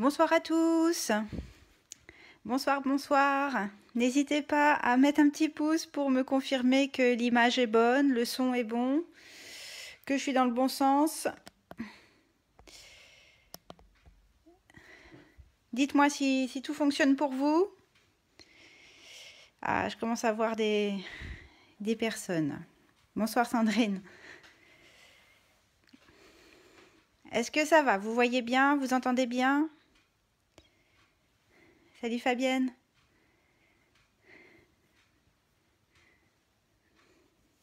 Bonsoir à tous. Bonsoir, bonsoir. N'hésitez pas à mettre un petit pouce pour me confirmer que l'image est bonne, le son est bon, que je suis dans le bon sens. Dites-moi si tout fonctionne pour vous. Ah, je commence à voir des personnes. Bonsoir Sandrine. Est-ce que ça va? Vous voyez bien? Vous entendez bien? Salut Fabienne.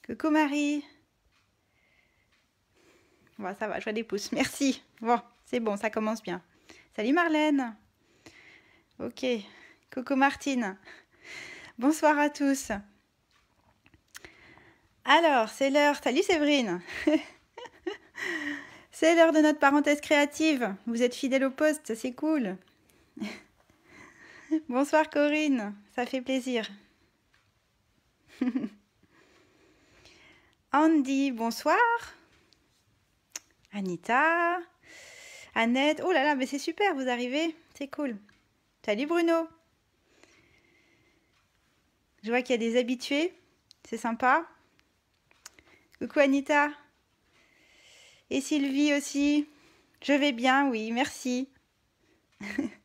Coucou Marie. Bon, ça va, je vois des pouces. Merci. Bon, c'est bon, ça commence bien. Salut Marlène. Ok. Coucou Martine. Bonsoir à tous. Alors, c'est l'heure. Salut Séverine. C'est l'heure de notre parenthèse créative. Vous êtes fidèle au poste, c'est cool. Bonsoir Corinne, ça fait plaisir. Andy, bonsoir. Anita, Annette, oh là là, mais c'est super, vous arrivez, c'est cool. Salut Bruno. Je vois qu'il y a des habitués, c'est sympa. Coucou Anita. Et Sylvie aussi. Je vais bien, oui, merci.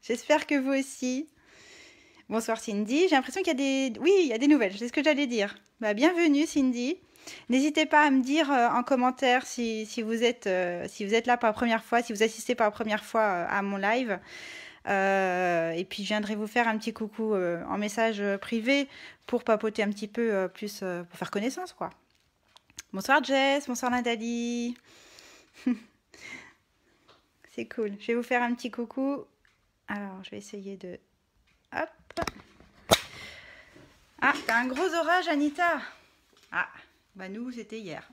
J'espère que vous aussi. Bonsoir Cindy, j'ai l'impression qu'il y a des... Oui, il y a des nouvelles, c'est ce que j'allais dire. Bah, bienvenue Cindy. N'hésitez pas à me dire en commentaire si vous êtes là pour la première fois, si vous assistez pour la première fois à mon live. Et puis je viendrai vous faire un petit coucou en message privé pour papoter un petit peu plus, pour faire connaissance quoi. Bonsoir Jess, bonsoir Nathalie. C'est cool, je vais vous faire un petit coucou. Alors je vais essayer de... Hop. Ah, t'as un gros orage, Anita. Ah, bah nous, c'était hier.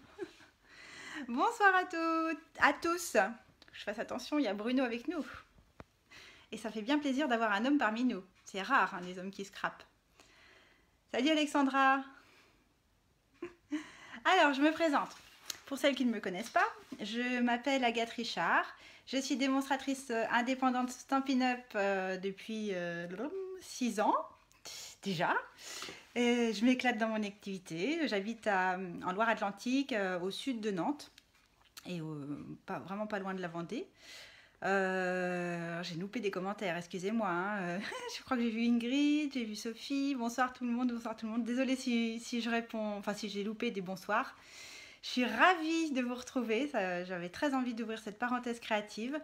Bonsoir à tous. Je fasse attention, il y a Bruno avec nous. Et ça fait bien plaisir d'avoir un homme parmi nous. C'est rare, hein, les hommes qui scrapent. Salut Alexandra. Alors, je me présente. Pour celles qui ne me connaissent pas, je m'appelle Agathe Richard. Je suis démonstratrice indépendante Stampin' Up depuis 6 ans déjà. Et je m'éclate dans mon activité. J'habite en Loire-Atlantique, au sud de Nantes, et vraiment pas loin de la Vendée. J'ai loupé des commentaires, excusez-moi. Hein. Je crois que j'ai vu Ingrid, j'ai vu Sophie. Bonsoir tout le monde, bonsoir tout le monde. Désolée si je réponds, enfin si j'ai loupé des bonsoirs. Je suis ravie de vous retrouver. J'avais très envie d'ouvrir cette parenthèse créative.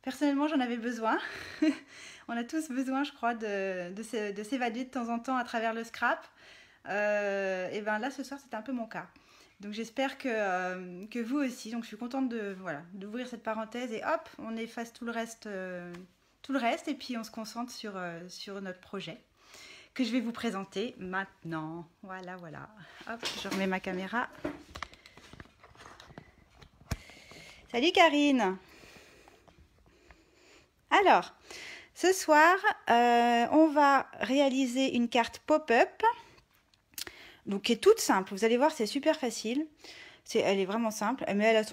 Personnellement, j'en avais besoin. On a tous besoin, je crois, de s'évader de temps en temps à travers le scrap. Et bien là, ce soir, c'était un peu mon cas. Donc j'espère que vous aussi. Donc je suis contente d'ouvrir cette parenthèse et hop, on efface tout le reste et puis on se concentre sur notre projet que je vais vous présenter maintenant. Voilà. Hop, je remets ma caméra. Salut Karine. Alors, ce soir, on va réaliser une carte pop-up, donc qui est toute simple. Vous allez voir, c'est super facile. Elle est vraiment simple, mais elle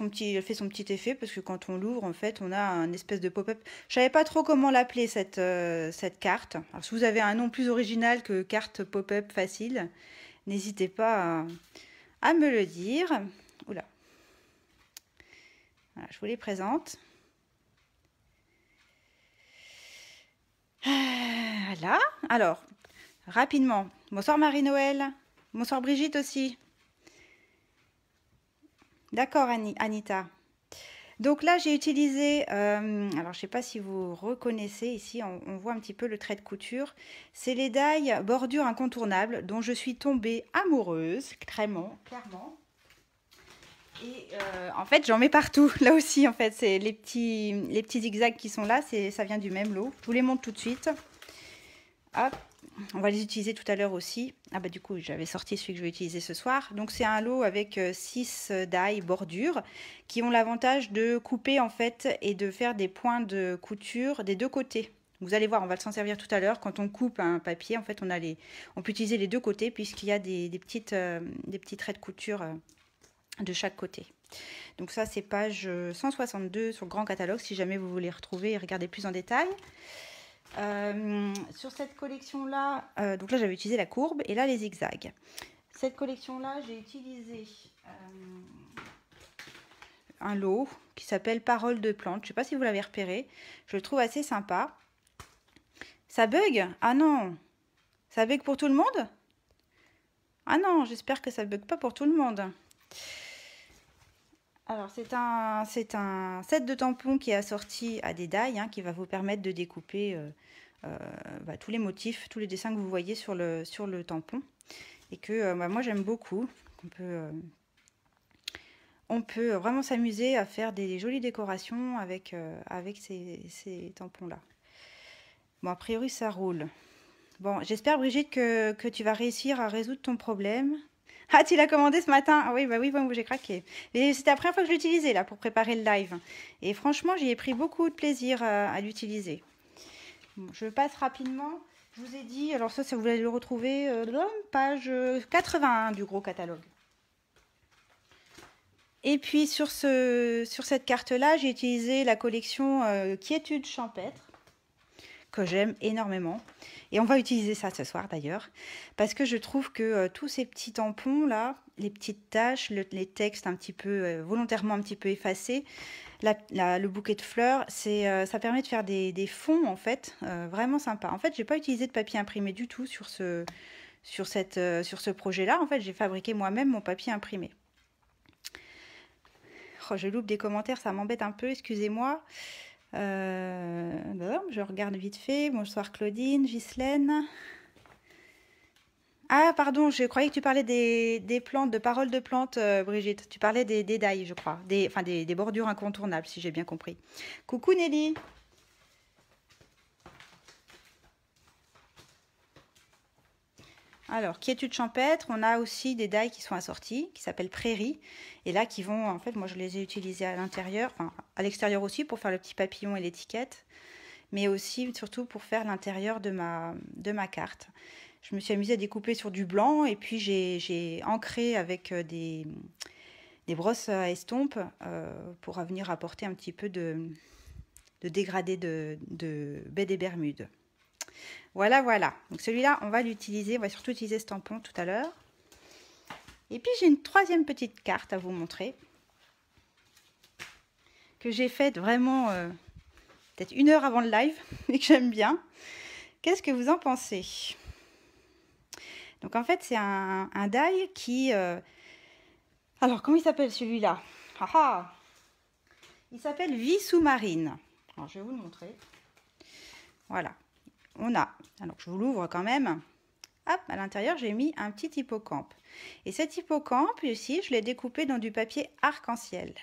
fait son petit effet parce que quand on l'ouvre, en fait, on a un espèce de pop-up. Je savais pas trop comment l'appeler cette carte. Alors, si vous avez un nom plus original que carte pop-up facile, n'hésitez pas à me le dire. Oula. Voilà, je vous les présente. Voilà. Alors, rapidement. Bonsoir Marie-Noël. Bonsoir Brigitte aussi. D'accord Anita. Donc là, j'ai utilisé... alors, je ne sais pas si vous reconnaissez ici, on voit un petit peu le trait de couture. C'est les die bordure incontournable dont je suis tombée amoureuse, clairement. Et en fait, j'en mets partout. Là aussi, en fait, c'est les petits zigzags qui sont là. Ça vient du même lot. Je vous les montre tout de suite. Hop, on va les utiliser tout à l'heure aussi. Ah bah du coup, j'avais sorti celui que je vais utiliser ce soir. Donc c'est un lot avec 6 die bordures qui ont l'avantage de couper en fait et de faire des points de couture des deux côtés. Vous allez voir, on va s'en servir tout à l'heure. Quand on coupe un papier, en fait, on peut utiliser les deux côtés puisqu'il y a des petits traits de couture de chaque côté. Donc ça, c'est page 162 sur le grand catalogue, si jamais vous voulez retrouver et regarder plus en détail. Sur cette collection-là, donc là, j'avais utilisé la courbe et là, les zigzags. Cette collection-là, j'ai utilisé un lot qui s'appelle Paroles de plantes. Je ne sais pas si vous l'avez repéré. Je le trouve assez sympa. Ça bug? Ah non! Ça bug pour tout le monde? Ah non, j'espère que ça ne bug pas pour tout le monde. Alors, c'est un set de tampons qui est assorti à des die, qui va vous permettre de découper tous les motifs, tous les dessins que vous voyez sur le tampon. Et que moi, j'aime beaucoup. On peut vraiment s'amuser à faire des jolies décorations avec ces tampons-là. Bon, a priori, ça roule. Bon, j'espère, Brigitte, que tu vas réussir à résoudre ton problème. Ah, tu l'as commandé ce matin? Ah oui, bah oui, j'ai craqué. Mais c'était la première fois que je l'utilisais, là, pour préparer le live. Et franchement, j'y ai pris beaucoup de plaisir à l'utiliser. Bon, je passe rapidement. Je vous ai dit, alors ça vous allez le retrouver, page 81 du gros catalogue. Et puis, sur cette carte-là, j'ai utilisé la collection Quiétude champêtre, que j'aime énormément. Et on va utiliser ça ce soir d'ailleurs, parce que je trouve que tous ces petits tampons là, les petites taches, les textes un petit peu, volontairement un petit peu effacés, le bouquet de fleurs, ça permet de faire des fonds en fait, vraiment sympa. En fait, j'ai pas utilisé de papier imprimé du tout sur ce projet-là. En fait, j'ai fabriqué moi-même mon papier imprimé. Oh, je loupe des commentaires, ça m'embête un peu, excusez-moi. Je regarde vite fait. Bonsoir Claudine, Ghislaine. Ah pardon, je croyais que tu parlais des plantes, de paroles de plantes, Brigitte. Tu parlais des die, je crois. Des bordures incontournables, si j'ai bien compris. Coucou Nelly. Alors, quiétude champêtre, on a aussi des die qui sont assortis, qui s'appellent prairie. Et là, qui vont, en fait, moi je les ai utilisés à l'intérieur, enfin à l'extérieur aussi, pour faire le petit papillon et l'étiquette. Mais aussi, surtout, pour faire l'intérieur de ma carte. Je me suis amusée à découper sur du blanc et puis j'ai ancré avec des brosses à estompe pour venir apporter un petit peu de dégradé de baie des Bermudes. Voilà, voilà. Donc celui-là, on va l'utiliser. On va surtout utiliser ce tampon tout à l'heure. Et puis j'ai une troisième petite carte à vous montrer que j'ai faite vraiment peut-être 1 heure avant le live et que j'aime bien. Qu'est-ce que vous en pensez? Donc en fait, c'est un die qui... Alors, comment il s'appelle celui-là? Il s'appelle Vie sous-marine. Alors, je vais vous le montrer. Voilà. On a... Alors, je vous l'ouvre quand même. Hop, à l'intérieur, j'ai mis un petit hippocampe. Et cet hippocampe, ici, je l'ai découpé dans du papier arc-en-ciel.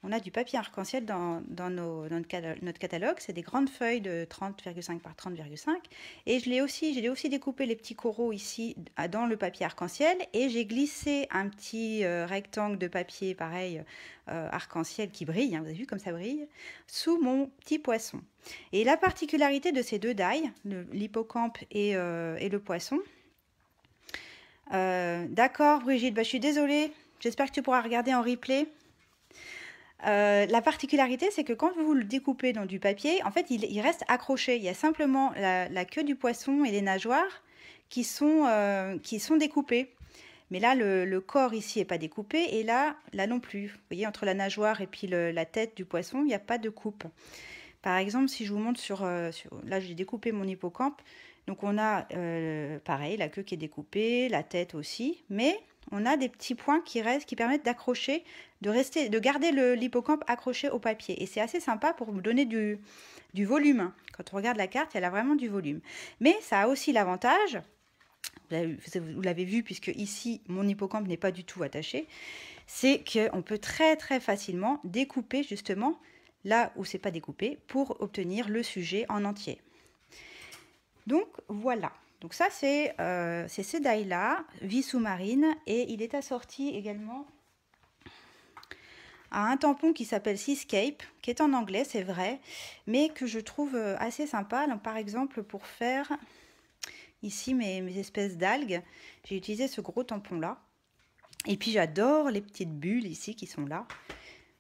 On a du papier arc-en-ciel dans notre catalogue. C'est des grandes feuilles de 30,5 par 30,5. Et j'ai aussi découpé les petits coraux ici dans le papier arc-en-ciel. Et j'ai glissé un petit rectangle de papier, pareil, arc-en-ciel qui brille. Vous avez vu comme ça brille? Sous mon petit poisson. Et la particularité de ces deux die, l'hippocampe et le poisson. D'accord, Brigitte, je suis désolée. J'espère que tu pourras regarder en replay. La particularité, c'est que quand vous le découpez dans du papier, en fait, il reste accroché. Il y a simplement la queue du poisson et les nageoires qui sont découpées. Mais là, le corps ici n'est pas découpé et là non plus. Vous voyez, entre la nageoire et puis la tête du poisson, il n'y a pas de coupe. Par exemple, si je vous montre là, j'ai découpé mon hippocampe. Donc, on a, pareil, la queue qui est découpée, la tête aussi, mais... on a des petits points qui permettent d'accrocher, de garder l'hippocampe accroché au papier. Et c'est assez sympa pour vous donner du volume. Quand on regarde la carte, elle a vraiment du volume. Mais ça a aussi l'avantage, vous l'avez vu puisque ici, mon hippocampe n'est pas du tout attaché, c'est qu'on peut très très facilement découper justement là où c'est pas découpé pour obtenir le sujet en entier. Donc voilà. Donc ça, c'est ce die-là, Vie sous-marine, et il est assorti également à un tampon qui s'appelle Seascape, qui est en anglais, c'est vrai, mais que je trouve assez sympa. Donc, par exemple, pour faire ici mes espèces d'algues, j'ai utilisé ce gros tampon-là. Et puis j'adore les petites bulles ici qui sont là.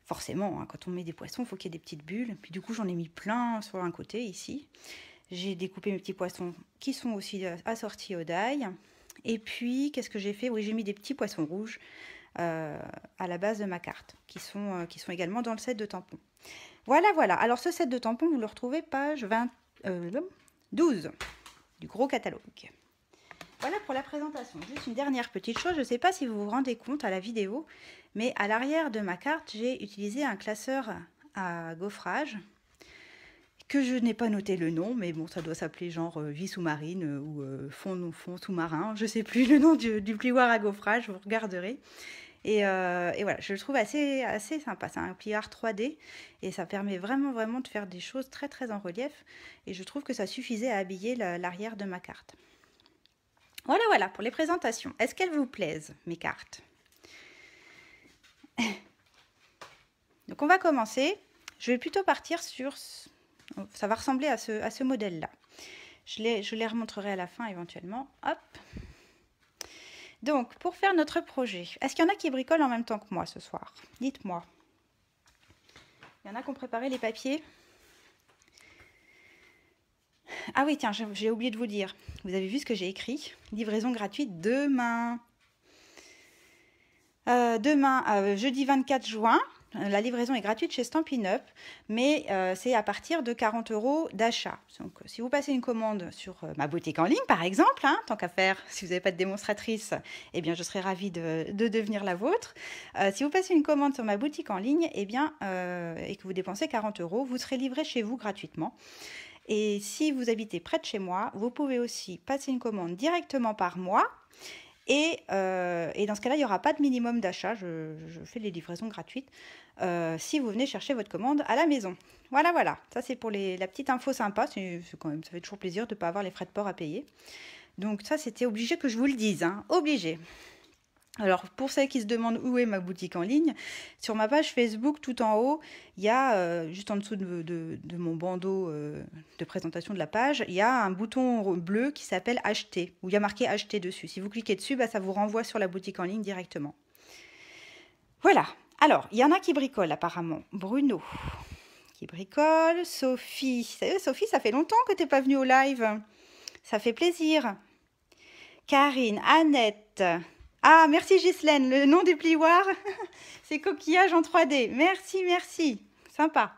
Forcément, hein, quand on met des poissons, il faut qu'il y ait des petites bulles. Puis du coup, j'en ai mis plein sur un côté ici. J'ai découpé mes petits poissons qui sont aussi assortis au d'ail. Et puis, qu'est-ce que j'ai fait? Oui, j'ai mis des petits poissons rouges à la base de ma carte, qui sont également dans le set de tampons. Voilà, voilà. Alors, ce set de tampons, vous le retrouvez page 12 du gros catalogue. Voilà pour la présentation. Juste une dernière petite chose, je ne sais pas si vous vous rendez compte à la vidéo, mais à l'arrière de ma carte, j'ai utilisé un classeur à gaufrage que je n'ai pas noté le nom, mais bon, ça doit s'appeler genre vie sous-marine ou fond sous-marin, je ne sais plus le nom du plioir à gaufrage, vous regarderez. Et voilà, je le trouve assez sympa. C'est un pliard 3D et ça permet vraiment de faire des choses très en relief. Et je trouve que ça suffisait à habiller l'arrière de ma carte. Voilà pour les présentations. Est-ce qu'elles vous plaisent, mes cartes? Donc on va commencer. Je vais plutôt partir sur... Ça va ressembler à ce modèle-là. Je les remontrerai à la fin éventuellement. Hop. Donc, pour faire notre projet, est-ce qu'il y en a qui bricolent en même temps que moi ce soir? Dites-moi. Il y en a qui ont préparé les papiers? Ah oui, tiens, j'ai oublié de vous dire. Vous avez vu ce que j'ai écrit? Livraison gratuite demain. Jeudi 24 juin. La livraison est gratuite chez Stampin' Up, mais c'est à partir de 40 € d'achat. Donc, si vous passez une commande sur ma boutique en ligne, par exemple, hein, tant qu'à faire, si vous n'avez pas de démonstratrice, eh bien, je serais ravie de devenir la vôtre. Si vous passez une commande sur ma boutique en ligne, eh bien, et que vous dépensez 40 €, vous serez livré chez vous gratuitement. Et si vous habitez près de chez moi, vous pouvez aussi passer une commande directement par mois. Et dans ce cas-là, il n'y aura pas de minimum d'achat. Je fais les livraisons gratuites si vous venez chercher votre commande à la maison. Voilà. Ça, c'est pour la petite info sympa. C'est quand même, ça fait toujours plaisir de ne pas avoir les frais de port à payer. Donc ça, c'était obligé que je vous le dise. Hein, obligé. Alors, pour celles qui se demandent où est ma boutique en ligne, sur ma page Facebook, tout en haut, il y a, juste en dessous de mon bandeau de présentation de la page, il y a un bouton bleu qui s'appelle Acheter, où il y a marqué Acheter dessus. Si vous cliquez dessus, ça vous renvoie sur la boutique en ligne directement. Voilà. Alors, il y en a qui bricolent apparemment. Bruno qui bricole. Sophie. Sophie, ça fait longtemps que tu n'es pas venue au live. Ça fait plaisir. Karine, Annette... Ah, merci Ghislaine, le nom du plioir, c'est coquillage en 3D. Merci. Sympa.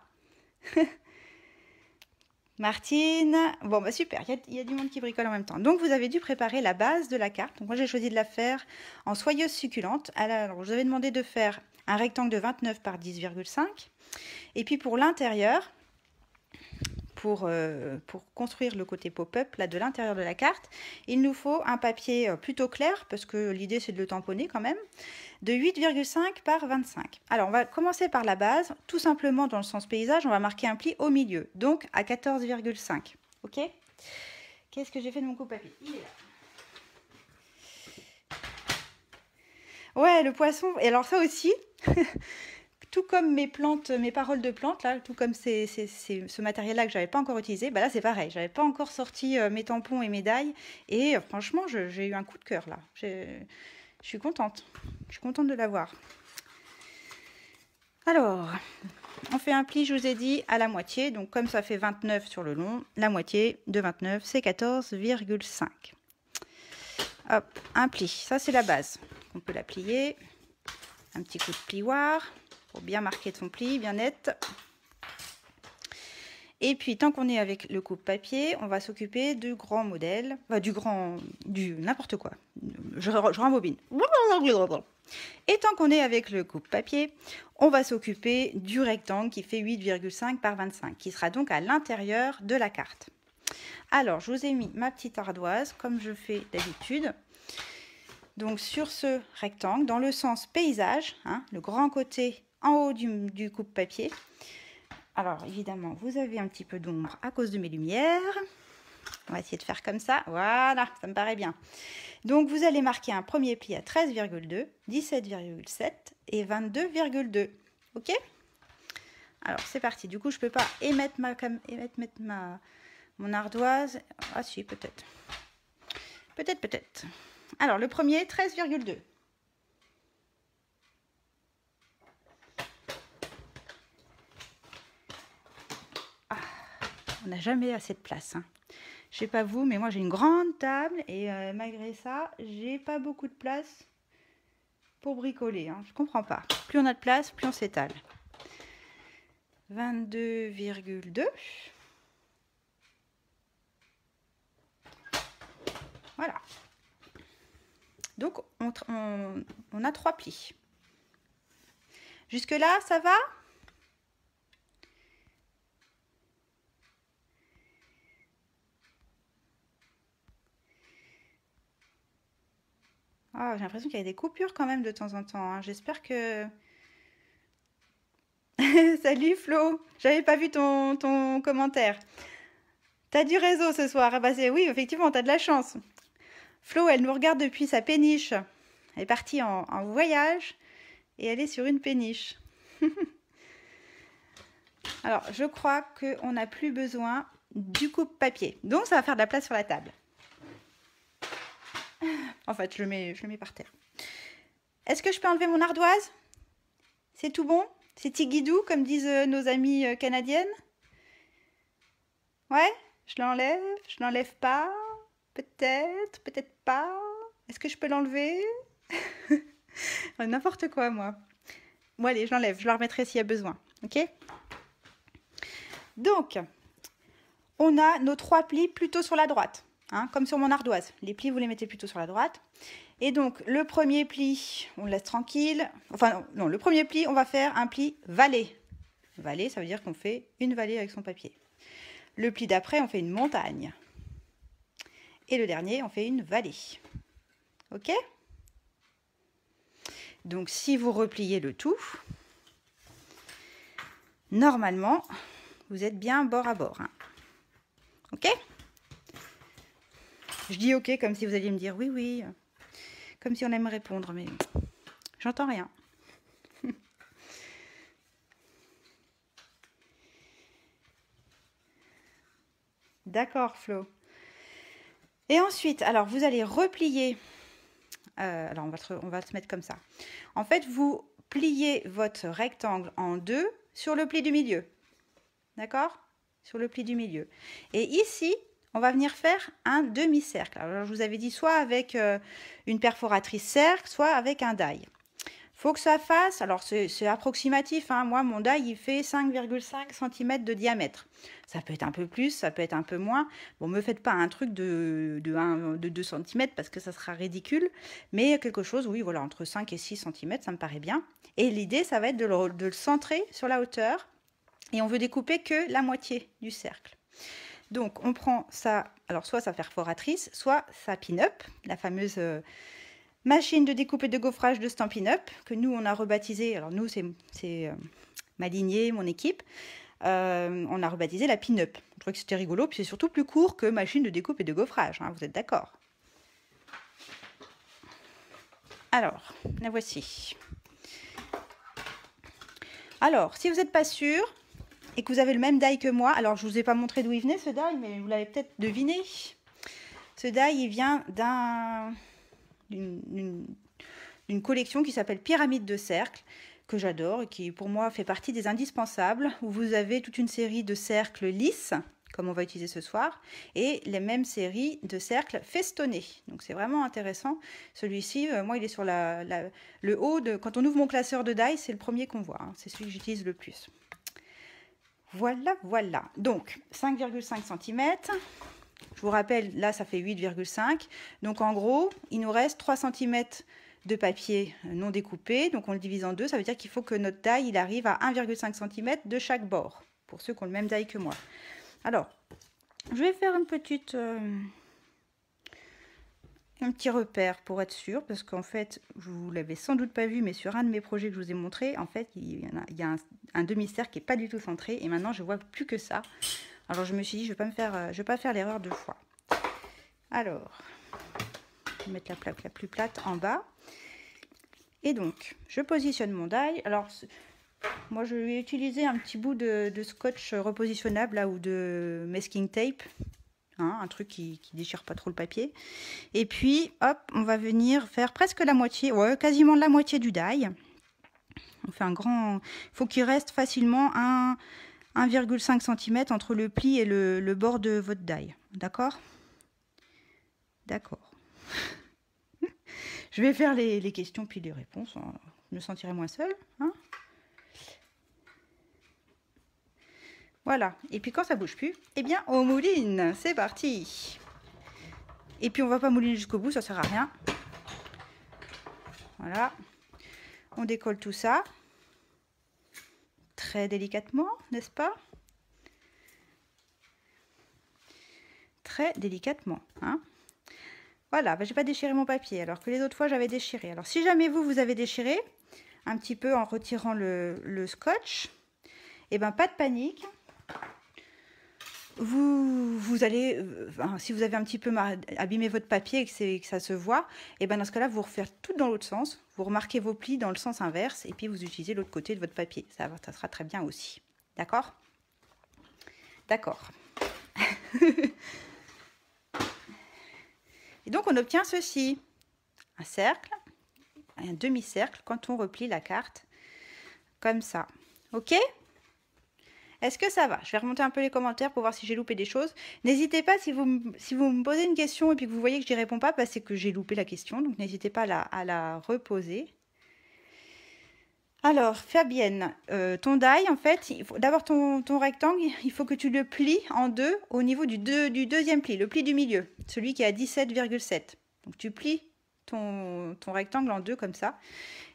Martine. Bon, super, il y a du monde qui bricole en même temps. Donc, vous avez dû préparer la base de la carte. Donc, moi, j'ai choisi de la faire en soyeuse succulente. Alors, je vous avais demandé de faire un rectangle de 29 par 10,5. Et puis, pour l'intérieur... Pour construire le côté pop-up là de l'intérieur de la carte, il nous faut un papier plutôt clair, parce que l'idée c'est de le tamponner quand même, de 8,5 par 25. Alors on va commencer par la base, tout simplement dans le sens paysage, on va marquer un pli au milieu, donc à 14,5. Ok? Qu'est-ce que j'ai fait de mon coupe-papier? Il est là. Ouais, le poisson, et alors ça aussi... Tout comme mes paroles de plantes, là, tout comme ce matériel-là que je n'avais pas encore utilisé, là c'est pareil, je n'avais pas encore sorti mes tampons et médailles, et franchement j'ai eu un coup de cœur là, je suis contente de l'avoir. Alors, on fait un pli, je vous ai dit, à la moitié, donc comme ça fait 29 sur le long, la moitié de 29 c'est 14,5. Hop, un pli, ça c'est la base, on peut la plier, un petit coup de plioir, pour bien marquer son pli, bien net. Et puis, tant qu'on est avec le coupe-papier, on va s'occuper du grand modèle, du n'importe quoi. Je rembobine. Et tant qu'on est avec le coupe-papier, on va s'occuper du rectangle qui fait 8,5 par 25, qui sera donc à l'intérieur de la carte. Alors, je vous ai mis ma petite ardoise, comme je fais d'habitude. Donc, sur ce rectangle, dans le sens paysage, hein, le grand côté en haut du coupe-papier. Alors, évidemment, vous avez un petit peu d'ombre à cause de mes lumières. On va essayer de faire comme ça. Voilà, ça me paraît bien. Donc, vous allez marquer un premier pli à 13,2, 17,7 et 22,2. OK? Alors, c'est parti. Du coup, je ne peux pas mettre mon ardoise. Ah si, peut-être. Peut-être. Alors, le premier, 13,2. On n'a jamais assez de place. Hein. Je sais pas vous, mais moi j'ai une grande table et malgré ça, j'ai pas beaucoup de place pour bricoler. Hein. Je comprends pas. Plus on a de place, plus on s'étale. 22,2. Voilà. Donc, on a 3 plis. Jusque-là, ça va? Ah, j'ai l'impression qu'il y a des coupures quand même de temps en temps. Hein. J'espère que... Salut Flo, j'avais pas vu ton commentaire. T'as du réseau ce soir. Ah bah oui, effectivement, t'as de la chance. Flo, elle nous regarde depuis sa péniche. Elle est partie en voyage et elle est sur une péniche. Alors, je crois qu'on n'a plus besoin du coupe-papier. Donc, ça va faire de la place sur la table. En fait, je le mets par terre. Est-ce que je peux enlever mon ardoise? C'est tout bon? C'est tigidou, comme disent nos amies canadiennes? Ouais? Je l'enlève pas? Peut-être, peut-être pas. Est-ce que je peux l'enlever? N'importe quoi, moi. Bon, allez, je l'enlève. Je la remettrai s'il y a besoin. Ok? Donc, on a nos 3 plis plutôt sur la droite. Hein, comme sur mon ardoise. Les plis, vous les mettez plutôt sur la droite. Et donc, le premier pli, on le laisse tranquille. Enfin, non, le premier pli, on va faire un pli vallée. Vallée, ça veut dire qu'on fait une vallée avec son papier. Le pli d'après, on fait une montagne. Et le dernier, on fait une vallée. Ok? Donc, si vous repliez le tout, normalement, vous êtes bien bord à bord. Hein. Ok? Je dis ok comme si vous alliez me dire oui, oui. Comme si on aime répondre, mais j'entends rien. D'accord, Flo. Et ensuite, alors vous allez replier. Alors on va se mettre comme ça. En fait, vous pliez votre rectangle en 2 sur le pli du milieu. D'accord? Sur le pli du milieu. Et ici, on va venir faire un demi-cercle. Alors, je vous avais dit soit avec une perforatrice cercle, soit avec un die. Faut que ça fasse, alors c'est approximatif, hein, moi mon die il fait 5,5 cm de diamètre. Ça peut être un peu plus, ça peut être un peu moins. Bon, me faites pas un truc de 2 cm parce que ça sera ridicule, mais quelque chose, oui, voilà, entre 5 et 6 cm, ça me paraît bien. Et l'idée, ça va être de le centrer sur la hauteur et on veut découper que la moitié du cercle. Donc, on prend ça, alors soit sa perforatrice, soit sa pin-up, la fameuse machine de découpe et de gaufrage de Stampin' Up, que nous, on a rebaptisé, alors nous, c'est ma lignée, mon équipe, on a rebaptisé la pin-up. Je trouvais que c'était rigolo, puis c'est surtout plus court que machine de découpe et de gaufrage, hein, vous êtes d'accord? Alors, la voici. Alors, si vous n'êtes pas sûr, et que vous avez le même die que moi, alors je ne vous ai pas montré d'où il venait ce die, mais vous l'avez peut-être deviné. Ce die, il vient d'une collection qui s'appelle Pyramide de cercles, que j'adore et qui pour moi fait partie des indispensables, où vous avez toute une série de cercles lisses, comme on va utiliser ce soir, et les mêmes séries de cercles festonnés. Donc c'est vraiment intéressant. Celui-ci, moi il est sur le haut, quand on ouvre mon classeur de die, c'est le premier qu'on voit, hein. C'est celui que j'utilise le plus. Voilà, voilà. Donc, 5,5 cm. Je vous rappelle, là, ça fait 8,5. Donc, en gros, il nous reste 3 cm de papier non découpé. Donc, on le divise en deux. Ça veut dire qu'il faut que notre die, il arrive à 1,5 cm de chaque bord. Pour ceux qui ont le même die que moi. Alors, je vais faire un petit repère pour être sûr, parce qu'en fait, vous l'avez sans doute pas vu, mais sur un de mes projets que je vous ai montré, en fait, il y a un demi-cercle qui n'est pas du tout centré, et maintenant, je vois plus que ça. Alors, je me suis dit, je vais pas faire l'erreur 2 fois. Alors, je vais mettre la plaque la plus plate en bas. Et donc, je positionne mon die. Alors, moi, je vais utiliser un petit bout de scotch repositionnable, là, ou de masking tape. Hein, un truc qui déchire pas trop le papier. Et puis, hop, on va venir faire presque la moitié, ouais, quasiment la moitié du die. On fait un grand... Il faut qu'il reste facilement 1,5 cm entre le pli et le bord de votre die. D'accord? D'accord. Je vais faire les questions puis les réponses. Hein. Je me sentirai moins seule. Hein, voilà. Et puis quand ça bouge plus, eh bien on mouline. C'est parti. Et puis on va pas mouliner jusqu'au bout, ça sert à rien. Voilà. On décolle tout ça. Très délicatement, n'est-ce pas? Très délicatement. Hein. Voilà, ben, j'ai pas déchiré mon papier, alors que les autres fois j'avais déchiré. Alors si jamais vous avez déchiré, un petit peu en retirant le scotch, et ben pas de panique. Vous allez, si vous avez un petit peu abîmé votre papier et que ça se voit, et ben dans ce cas-là, vous refaites tout dans l'autre sens. Vous remarquez vos plis dans le sens inverse et puis vous utilisez l'autre côté de votre papier. Ça sera très bien aussi. D'accord? D'accord. Et donc on obtient ceci. Un cercle, un demi-cercle quand on replie la carte comme ça. Ok? Est-ce que ça va? Je vais remonter un peu les commentaires pour voir si j'ai loupé des choses. N'hésitez pas, si vous me posez une question et puis que vous voyez que je n'y réponds pas, bah, c'est que j'ai loupé la question. Donc n'hésitez pas à la reposer. Alors, Fabienne, ton die, en fait, d'abord ton rectangle, il faut que tu le plies en deux au niveau du deuxième pli, le pli du milieu, celui qui est à 17,7. Donc tu plies ton rectangle en deux comme ça.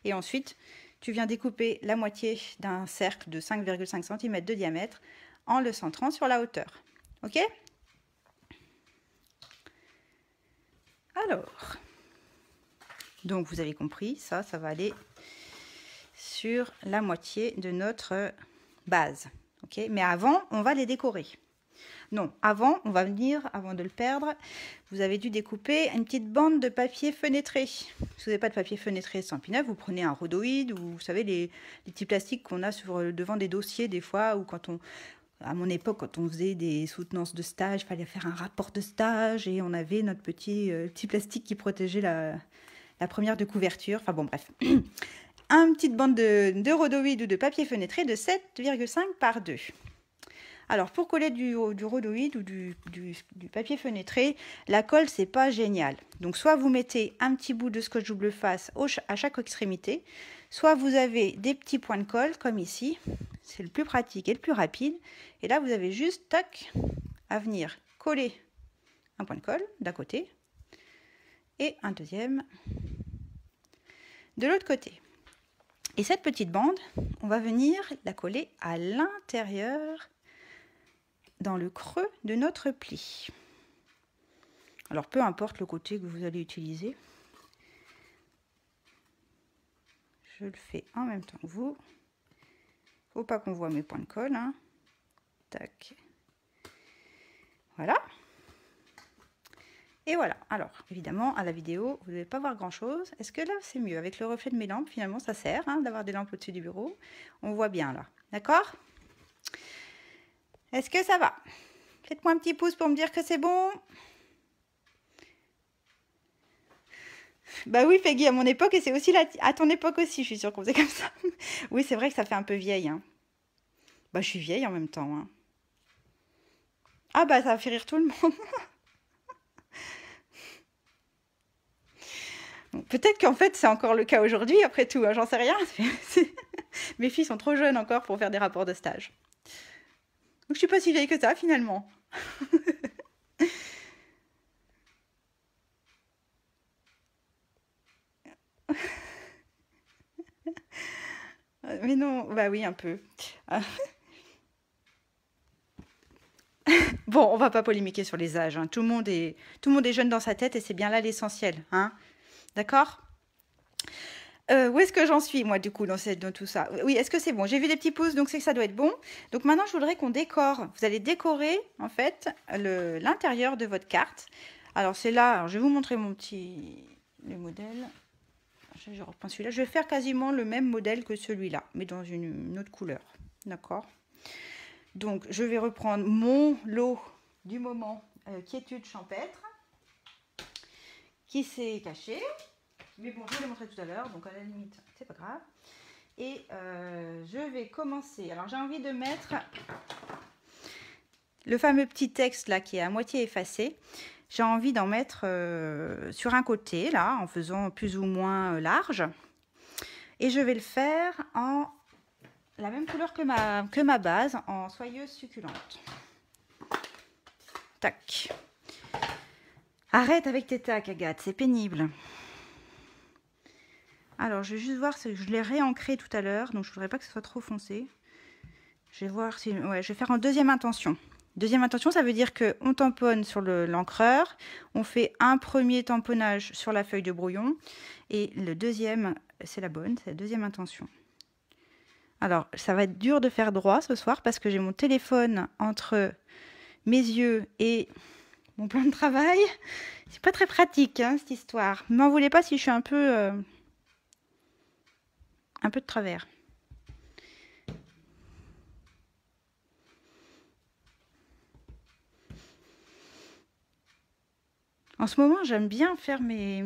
Et ensuite, tu viens découper la moitié d'un cercle de 5,5 cm de diamètre en le centrant sur la hauteur. Ok? Alors, donc vous avez compris, ça va aller sur la moitié de notre base. Ok? Mais avant, on va les décorer. Non, avant, on va venir, avant de le perdre, vous avez dû découper une petite bande de papier fenêtré. Si vous n'avez pas de papier fenêtré Stampin' Up, vous prenez un rhodoïde ou vous savez les petits plastiques qu'on a sur devant des dossiers des fois, ou quand à mon époque, quand on faisait des soutenances de stage, il fallait faire un rapport de stage et on avait notre petit plastique qui protégeait la première de couverture. Enfin bon, bref. Une petite bande de rhodoïde ou de papier fenêtré de 7,5 par 2. Alors, pour coller du rhodoïde ou du papier fenêtré, la colle, c'est pas génial. Donc, soit vous mettez un petit bout de scotch double face à chaque extrémité, soit vous avez des petits points de colle, comme ici. C'est le plus pratique et le plus rapide. Et là, vous avez juste, tac, à venir coller un point de colle d'un côté et un deuxième de l'autre côté. Et cette petite bande, on va venir la coller à l'intérieur dans le creux de notre pli. Alors peu importe le côté que vous allez utiliser, je le fais en même temps que vous. Faut pas qu'on voit mes points de colle, hein. Tac. Voilà. Et voilà. Alors évidemment à la vidéo vous ne devez pas voir grand chose. Est-ce que là c'est mieux avec le reflet de mes lampes? Finalement ça sert hein, d'avoir des lampes au-dessus du bureau. On voit bien là. D'accord? Est-ce que ça va? Faites-moi un petit pouce pour me dire que c'est bon. Bah oui, Peggy, à mon époque, et c'est aussi à ton époque aussi, je suis sûre qu'on faisait comme ça. Oui, c'est vrai que ça fait un peu vieille. Hein. Bah, je suis vieille en même temps. Hein. Ah bah, ça va faire rire tout le monde. Bon, peut-être qu'en fait, c'est encore le cas aujourd'hui, après tout. Hein, j'en sais rien. Mes filles sont trop jeunes encore pour faire des rapports de stage. Donc, je suis pas si vieille que ça, finalement. Mais non, bah oui, un peu. Bon, on va pas polémiquer sur les âges. Hein. Tout le monde est jeune dans sa tête et c'est bien là l'essentiel. Hein. D'accord? Où est-ce que j'en suis, moi, du coup, dans tout ça? Oui, est-ce que c'est bon? J'ai vu des petits pouces, donc c'est que ça doit être bon. Donc maintenant, je voudrais qu'on décore. Vous allez décorer, en fait, l'intérieur de votre carte. Alors, c'est là. Alors, je vais vous montrer le modèle. Je reprends celui-là. Je vais faire quasiment le même modèle que celui-là, mais dans une autre couleur. D'accord? Donc, je vais reprendre mon lot du moment quiétude champêtre qui s'est caché. Mais bon, je vous l'ai montré tout à l'heure, donc à la limite, c'est pas grave. Et je vais commencer. Alors j'ai envie de mettre le fameux petit texte là qui est à moitié effacé. J'ai envie d'en mettre sur un côté là, en faisant plus ou moins large. Et je vais le faire en la même couleur que ma base, en soyeuse succulente. Tac. Arrête avec tes tacs, Agathe, c'est pénible. Alors, je vais juste voir si je l'ai réancré tout à l'heure, donc je voudrais pas que ce soit trop foncé. Je vais voir si... Ouais, je vais faire en deuxième intention. Deuxième intention, ça veut dire qu'on tamponne sur l'encreur, on fait un premier tamponnage sur la feuille de brouillon, et le deuxième, c'est la bonne, c'est la deuxième intention. Alors, ça va être dur de faire droit ce soir, parce que j'ai mon téléphone entre mes yeux et mon plan de travail. C'est pas très pratique, hein, cette histoire. M'en voulez pas si je suis un peu de travers. En ce moment, j'aime bien faire mes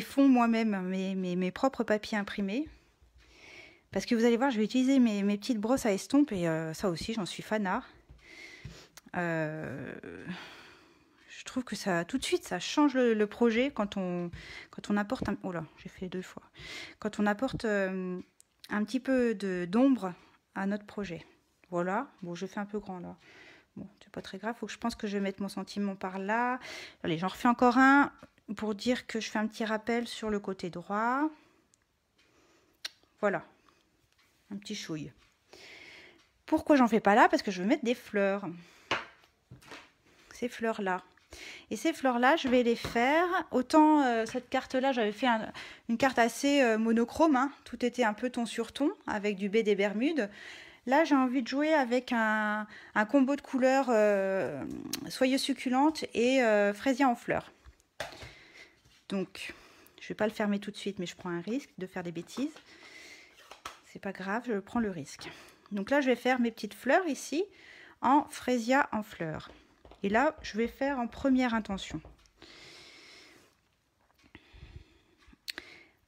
fonds moi-même, mes propres papiers imprimés. Parce que vous allez voir, je vais utiliser mes petites brosses à estompe et ça aussi, j'en suis fanat. Je trouve que ça, tout de suite, ça change le projet quand on apporte un... Oh là, j'ai fait 2 fois. Quand on apporte un petit peu d'ombre à notre projet. Voilà. Bon, je fais un peu grand là. Bon, c'est pas très grave. Je pense que je vais mettre mon sentiment par là. Allez, j'en refais encore un pour dire que je fais un petit rappel sur le côté droit. Voilà. Un petit chouille. Pourquoi j'en fais pas là? Parce que je veux mettre des fleurs. Ces fleurs-là. Et ces fleurs-là, je vais les faire. Autant cette carte-là, j'avais fait une carte assez monochrome. Hein. Tout était un peu ton sur ton, avec du baie des Bermudes. Là, j'ai envie de jouer avec un combo de couleurs soyeuse succulente et fraisier en fleurs. Donc, je ne vais pas le fermer tout de suite, mais je prends un risque de faire des bêtises. C'est pas grave, je prends le risque. Donc là, je vais faire mes petites fleurs ici en fraisia en fleurs. Et là, je vais faire en première intention.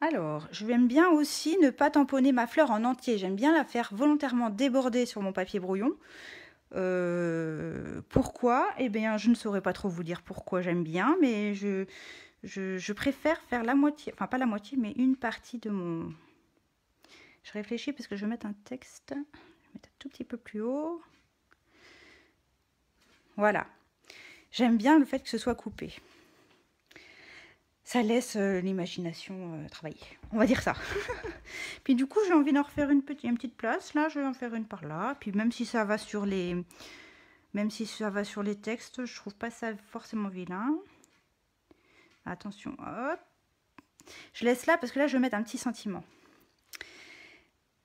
Alors, je vais bien aussi ne pas tamponner ma fleur en entier. J'aime bien la faire volontairement déborder sur mon papier brouillon. Pourquoi? Eh bien, je ne saurais pas trop vous dire pourquoi j'aime bien, mais je préfère faire la moitié, enfin pas la moitié, mais une partie de mon... Je réfléchis parce que je vais mettre un texte. Je vais mettre un tout petit peu plus haut. Voilà. J'aime bien le fait que ce soit coupé. Ça laisse l'imagination travailler. On va dire ça. Puis du coup, j'ai envie d'en refaire une petite place. Là, je vais en faire une par là. Puis même si ça va sur les... Même si ça va sur les textes, je trouve pas ça forcément vilain. Attention, hop. Je laisse là parce que là, je vais mettre un petit sentiment.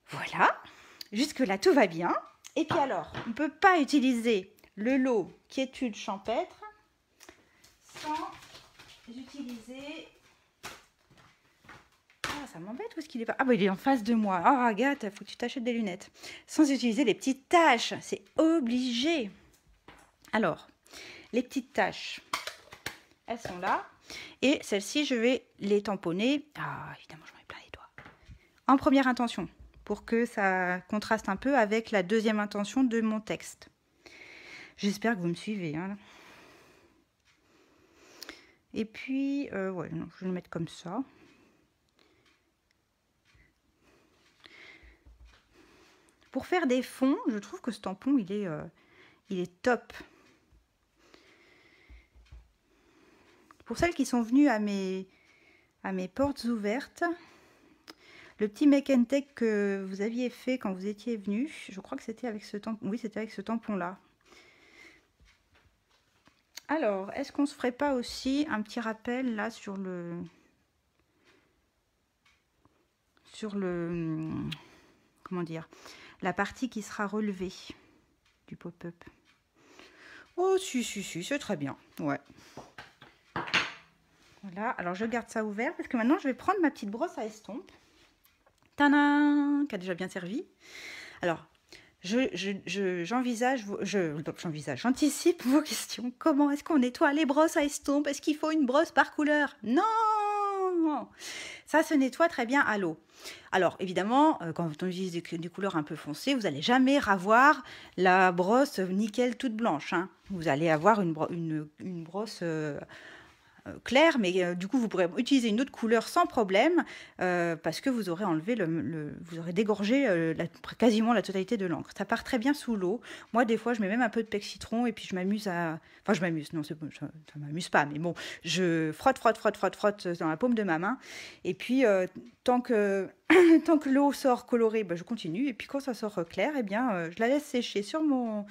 Voilà. Jusque-là, tout va bien. Et puis alors, on ne peut pas utiliser le lot quiétude champêtre sans utiliser... Ah, ça m'embête, où est-ce qu'il est pas? Ah, bah il est en face de moi. Ah, Agathe, il faut que tu t'achètes des lunettes. Sans utiliser les petites taches, c'est obligé. Alors, les petites taches, elles sont là. Et celles-ci, je vais les tamponner. Ah, évidemment, j'en ai plein les doigts. En première intention, pour que ça contraste un peu avec la deuxième intention de mon texte. J'espère que vous me suivez. Hein. Et puis, ouais, non, je vais le mettre comme ça. Pour faire des fonds, je trouve que ce tampon, il est top. Pour celles qui sont venues à mes portes ouvertes, le petit make and take que vous aviez fait quand vous étiez venu, je crois que c'était avec ce tampon. Oui, c'était avec ce tampon-là. Alors, est-ce qu'on se ferait pas aussi un petit rappel là sur le comment dire, la partie qui sera relevée du pop-up. Oh, si, c'est très bien. Ouais. Voilà, alors je garde ça ouvert parce que maintenant je vais prendre ma petite brosse à estompe. Tadam, qui a déjà bien servi. Alors, j'anticipe vos questions. Comment est-ce qu'on nettoie les brosses à estompe? Est-ce qu'il faut une brosse par couleur? Non! Ça se nettoie très bien à l'eau. Alors, évidemment, quand on utilise des couleurs un peu foncées, vous n'allez jamais ravoir la brosse nickel toute blanche, hein. Vous allez avoir une brosse clair, mais du coup vous pourrez utiliser une autre couleur sans problème parce que vous aurez enlevé vous aurez dégorgé quasiment la totalité de l'encre. Ça part très bien sous l'eau. Moi des fois je mets même un peu de pec citron et puis je m'amuse à... Enfin je m'amuse, non ça m'amuse pas, mais bon, je frotte dans la paume de ma main et puis tant que l'eau sort colorée, je continue et puis quand ça sort clair, eh bien je la laisse sécher sur mon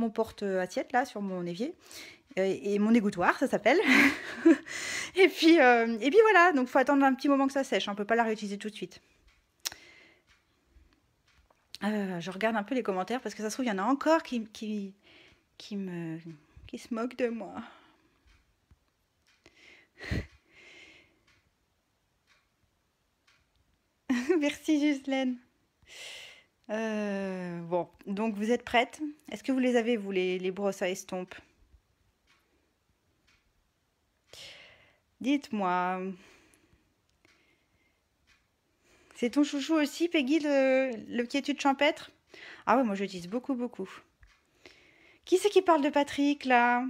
porte-assiette là, sur mon évier. Et mon égouttoir, ça s'appelle. et puis voilà, donc il faut attendre un petit moment que ça sèche, on ne peut pas la réutiliser tout de suite. Je regarde un peu les commentaires parce que ça se trouve, il y en a encore qui se moquent de moi. Merci Ghislaine. Bon, donc vous êtes prêtes? Est-ce que vous les avez, vous, les brosses à estompe? Dites-moi. C'est ton chouchou aussi, Peggy, le quiétude champêtre? Ah ouais, moi j'utilise beaucoup. Qui c'est qui parle de Patrick, là?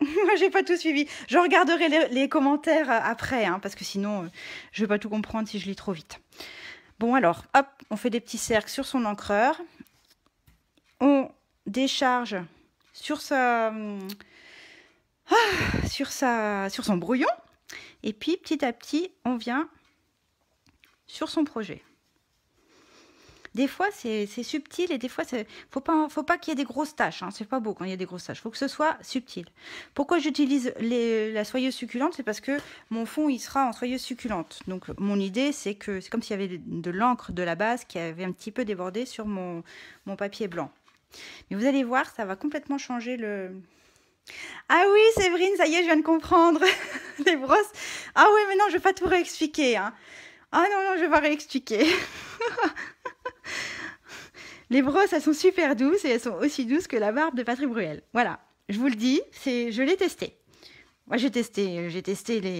Moi, j'ai pas tout suivi. Je regarderai les commentaires après, hein, parce que sinon, je vais pas tout comprendre si je lis trop vite. Bon, alors, hop, on fait des petits cercles sur son encreur. On décharge sur son brouillon. Et puis, petit à petit, on vient sur son projet. Des fois, c'est subtil et des fois, faut pas qu'il y ait des grosses taches. Hein. C'est pas beau quand il y a des grosses taches. Il faut que ce soit subtil. Pourquoi j'utilise la soyeuse succulente? C'est parce que mon fond, il sera en soyeuse succulente. Donc, mon idée, c'est que c'est comme s'il y avait de l'encre de la base qui avait un petit peu débordé sur mon papier blanc. Mais vous allez voir, ça va complètement changer le... Ah oui, Séverine, ça y est, je viens de comprendre. Les brosses. Ah oui, mais non, je vais pas tout réexpliquer. Hein. Ah non, je vais pas réexpliquer. Les brosses, elles sont super douces et elles sont aussi douces que la barbe de Patrick Bruel. Voilà, je vous le dis, je l'ai testé. Moi, j'ai testé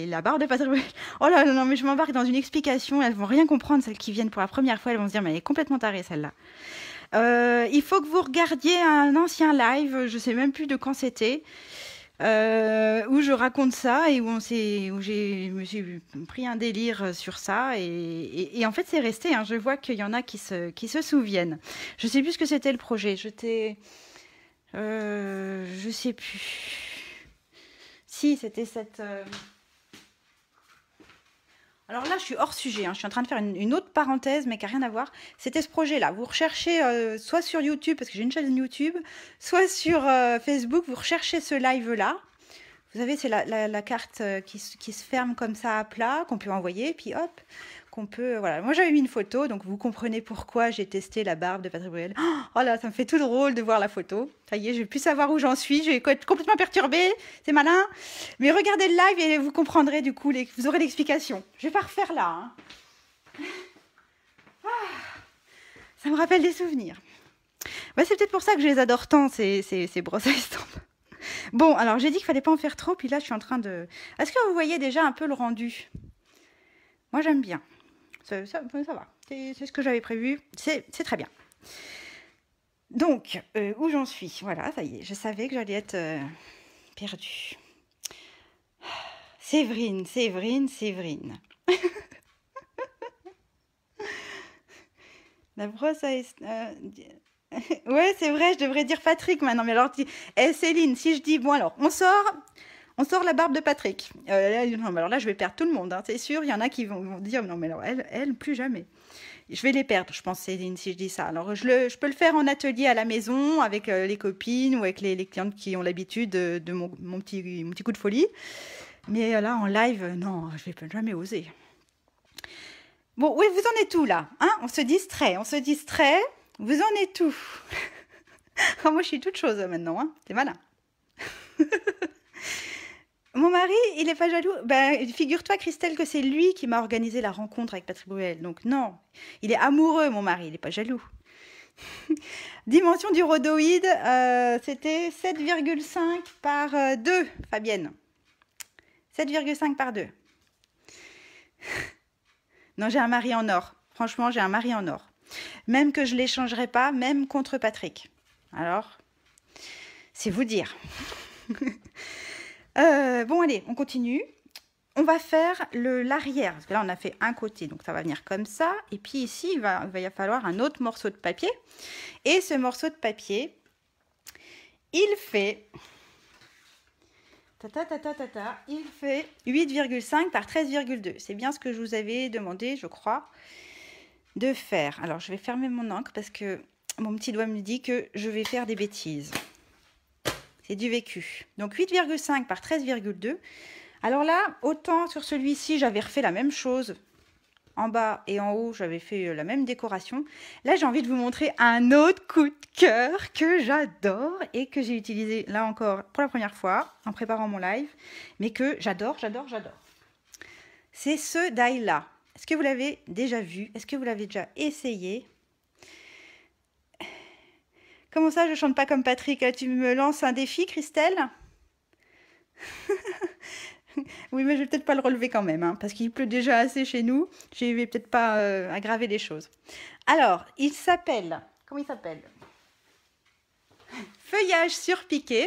la barbe de Patrick Bruel. Oh là là, non, mais je m'embarque dans une explication. Elles vont rien comprendre, celles qui viennent pour la première fois. Elles vont se dire, mais elle est complètement tarée, celle-là. Il faut que vous regardiez un ancien live, je sais même plus de quand c'était, où je raconte ça et où je me suis pris un délire sur ça et en fait c'est resté. Hein, je vois qu'il y en a qui se souviennent. Je sais plus ce que c'était le projet. Je sais plus. Si c'était cette. Alors là, je suis hors sujet, hein. Je suis en train de faire une autre parenthèse, mais qui n'a rien à voir. C'était ce projet-là. Vous recherchez soit sur YouTube, parce que j'ai une chaîne YouTube, soit sur Facebook, vous recherchez ce live-là. Vous savez, c'est la carte qui se ferme comme ça à plat, qu'on peut envoyer, puis hop, qu'on peut... Voilà. Moi, j'avais mis une photo, donc vous comprenez pourquoi j'ai testé la barbe de Patrick Bruel. Oh là, ça me fait tout drôle de voir la photo. Ça y est, je vais plus savoir où j'en suis, je vais être complètement perturbée, c'est malin. Mais regardez le live et vous comprendrez du coup, vous aurez l'explication. Je vais pas refaire là. Hein. Ça me rappelle des souvenirs. Bah, c'est peut-être pour ça que je les adore tant, ces brosses à estampe. Bon, alors j'ai dit qu'il fallait pas en faire trop, puis là je suis en train de... Est-ce que vous voyez déjà un peu le rendu? Moi j'aime bien. Ça va. C'est ce que j'avais prévu. C'est très bien. Donc, où j'en suis? Voilà, ça y est. Je savais que j'allais être perdue. Séverine. La brosse à... ouais, c'est vrai, je devrais dire Patrick maintenant. Mais alors, Céline, si je dis... Bon, alors, on sort la barbe de Patrick. Non, mais alors là, je vais perdre tout le monde, hein, c'est sûr. Il y en a qui vont dire, non, mais alors, elle, plus jamais. Je vais les perdre, je pense, Céline, si je dis ça. Alors, je peux le faire en atelier à la maison, avec les copines ou avec les clientes qui ont l'habitude de mon petit coup de folie. Mais là, en live, non, je vais jamais oser. Bon, oui, vous en êtes où, là, hein? On se distrait. Vous en êtes où? Oh, moi, je suis toute chose maintenant, hein. C'est malin. Mon mari, il est pas jaloux. Ben, figure-toi, Christelle, que c'est lui qui m'a organisé la rencontre avec Patrick Bruel. Donc non, il est amoureux, mon mari, il n'est pas jaloux. Dimension du rhodoïde, c'était 7,5 par 2, Fabienne. 7,5 par 2. Non, j'ai un mari en or. Franchement, j'ai un mari en or. Même que je ne l'échangerai pas, même contre Patrick. Alors, c'est vous dire. Bon, allez, on continue. On va faire l'arrière. Parce que là, on a fait un côté. Donc, ça va venir comme ça. Et puis ici, il va y falloir un autre morceau de papier. Et ce morceau de papier, il fait... il fait 8,5 par 13,2. C'est bien ce que je vous avais demandé, je crois, de faire. Alors, je vais fermer mon encre parce que mon petit doigt me dit que je vais faire des bêtises. C'est du vécu. Donc, 8,5 par 13,2. Alors là, autant sur celui-ci, j'avais refait la même chose. En bas et en haut, j'avais fait la même décoration. Là, j'ai envie de vous montrer un autre coup de cœur que j'adore et que j'ai utilisé là encore pour la première fois en préparant mon live, mais que j'adore. C'est ce die-là. Est-ce que vous l'avez déjà vu? Est-ce que vous l'avez déjà essayé? Comment ça, je chante pas comme Patrick? Là, tu me lances un défi, Christelle? Oui, mais je vais peut-être pas le relever quand même, hein, parce qu'il pleut déjà assez chez nous. Je vais peut-être pas aggraver les choses. Alors, il s'appelle... Comment il s'appelle? Feuillage surpiqué.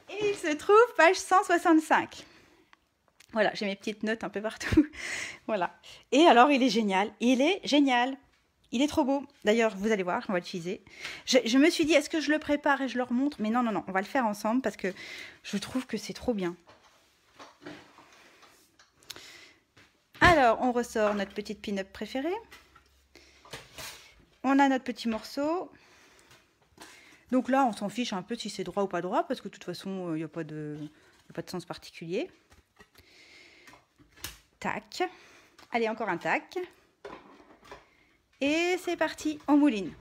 Et il se trouve page 165. Voilà, j'ai mes petites notes un peu partout. Voilà. Et alors, il est génial. Il est génial. Il est trop beau. D'ailleurs, vous allez voir, on va l'utiliser. Je me suis dit, est-ce que je le prépare et je le remonte? Mais non, on va le faire ensemble parce que je trouve que c'est trop bien. Alors, on ressort notre petite pin-up préférée. On a notre petit morceau. Donc là, on s'en fiche un peu si c'est droit ou pas droit parce que de toute façon, il n'y a pas de sens particulier. Tac. Allez, encore un tac. Et c'est parti, on mouline.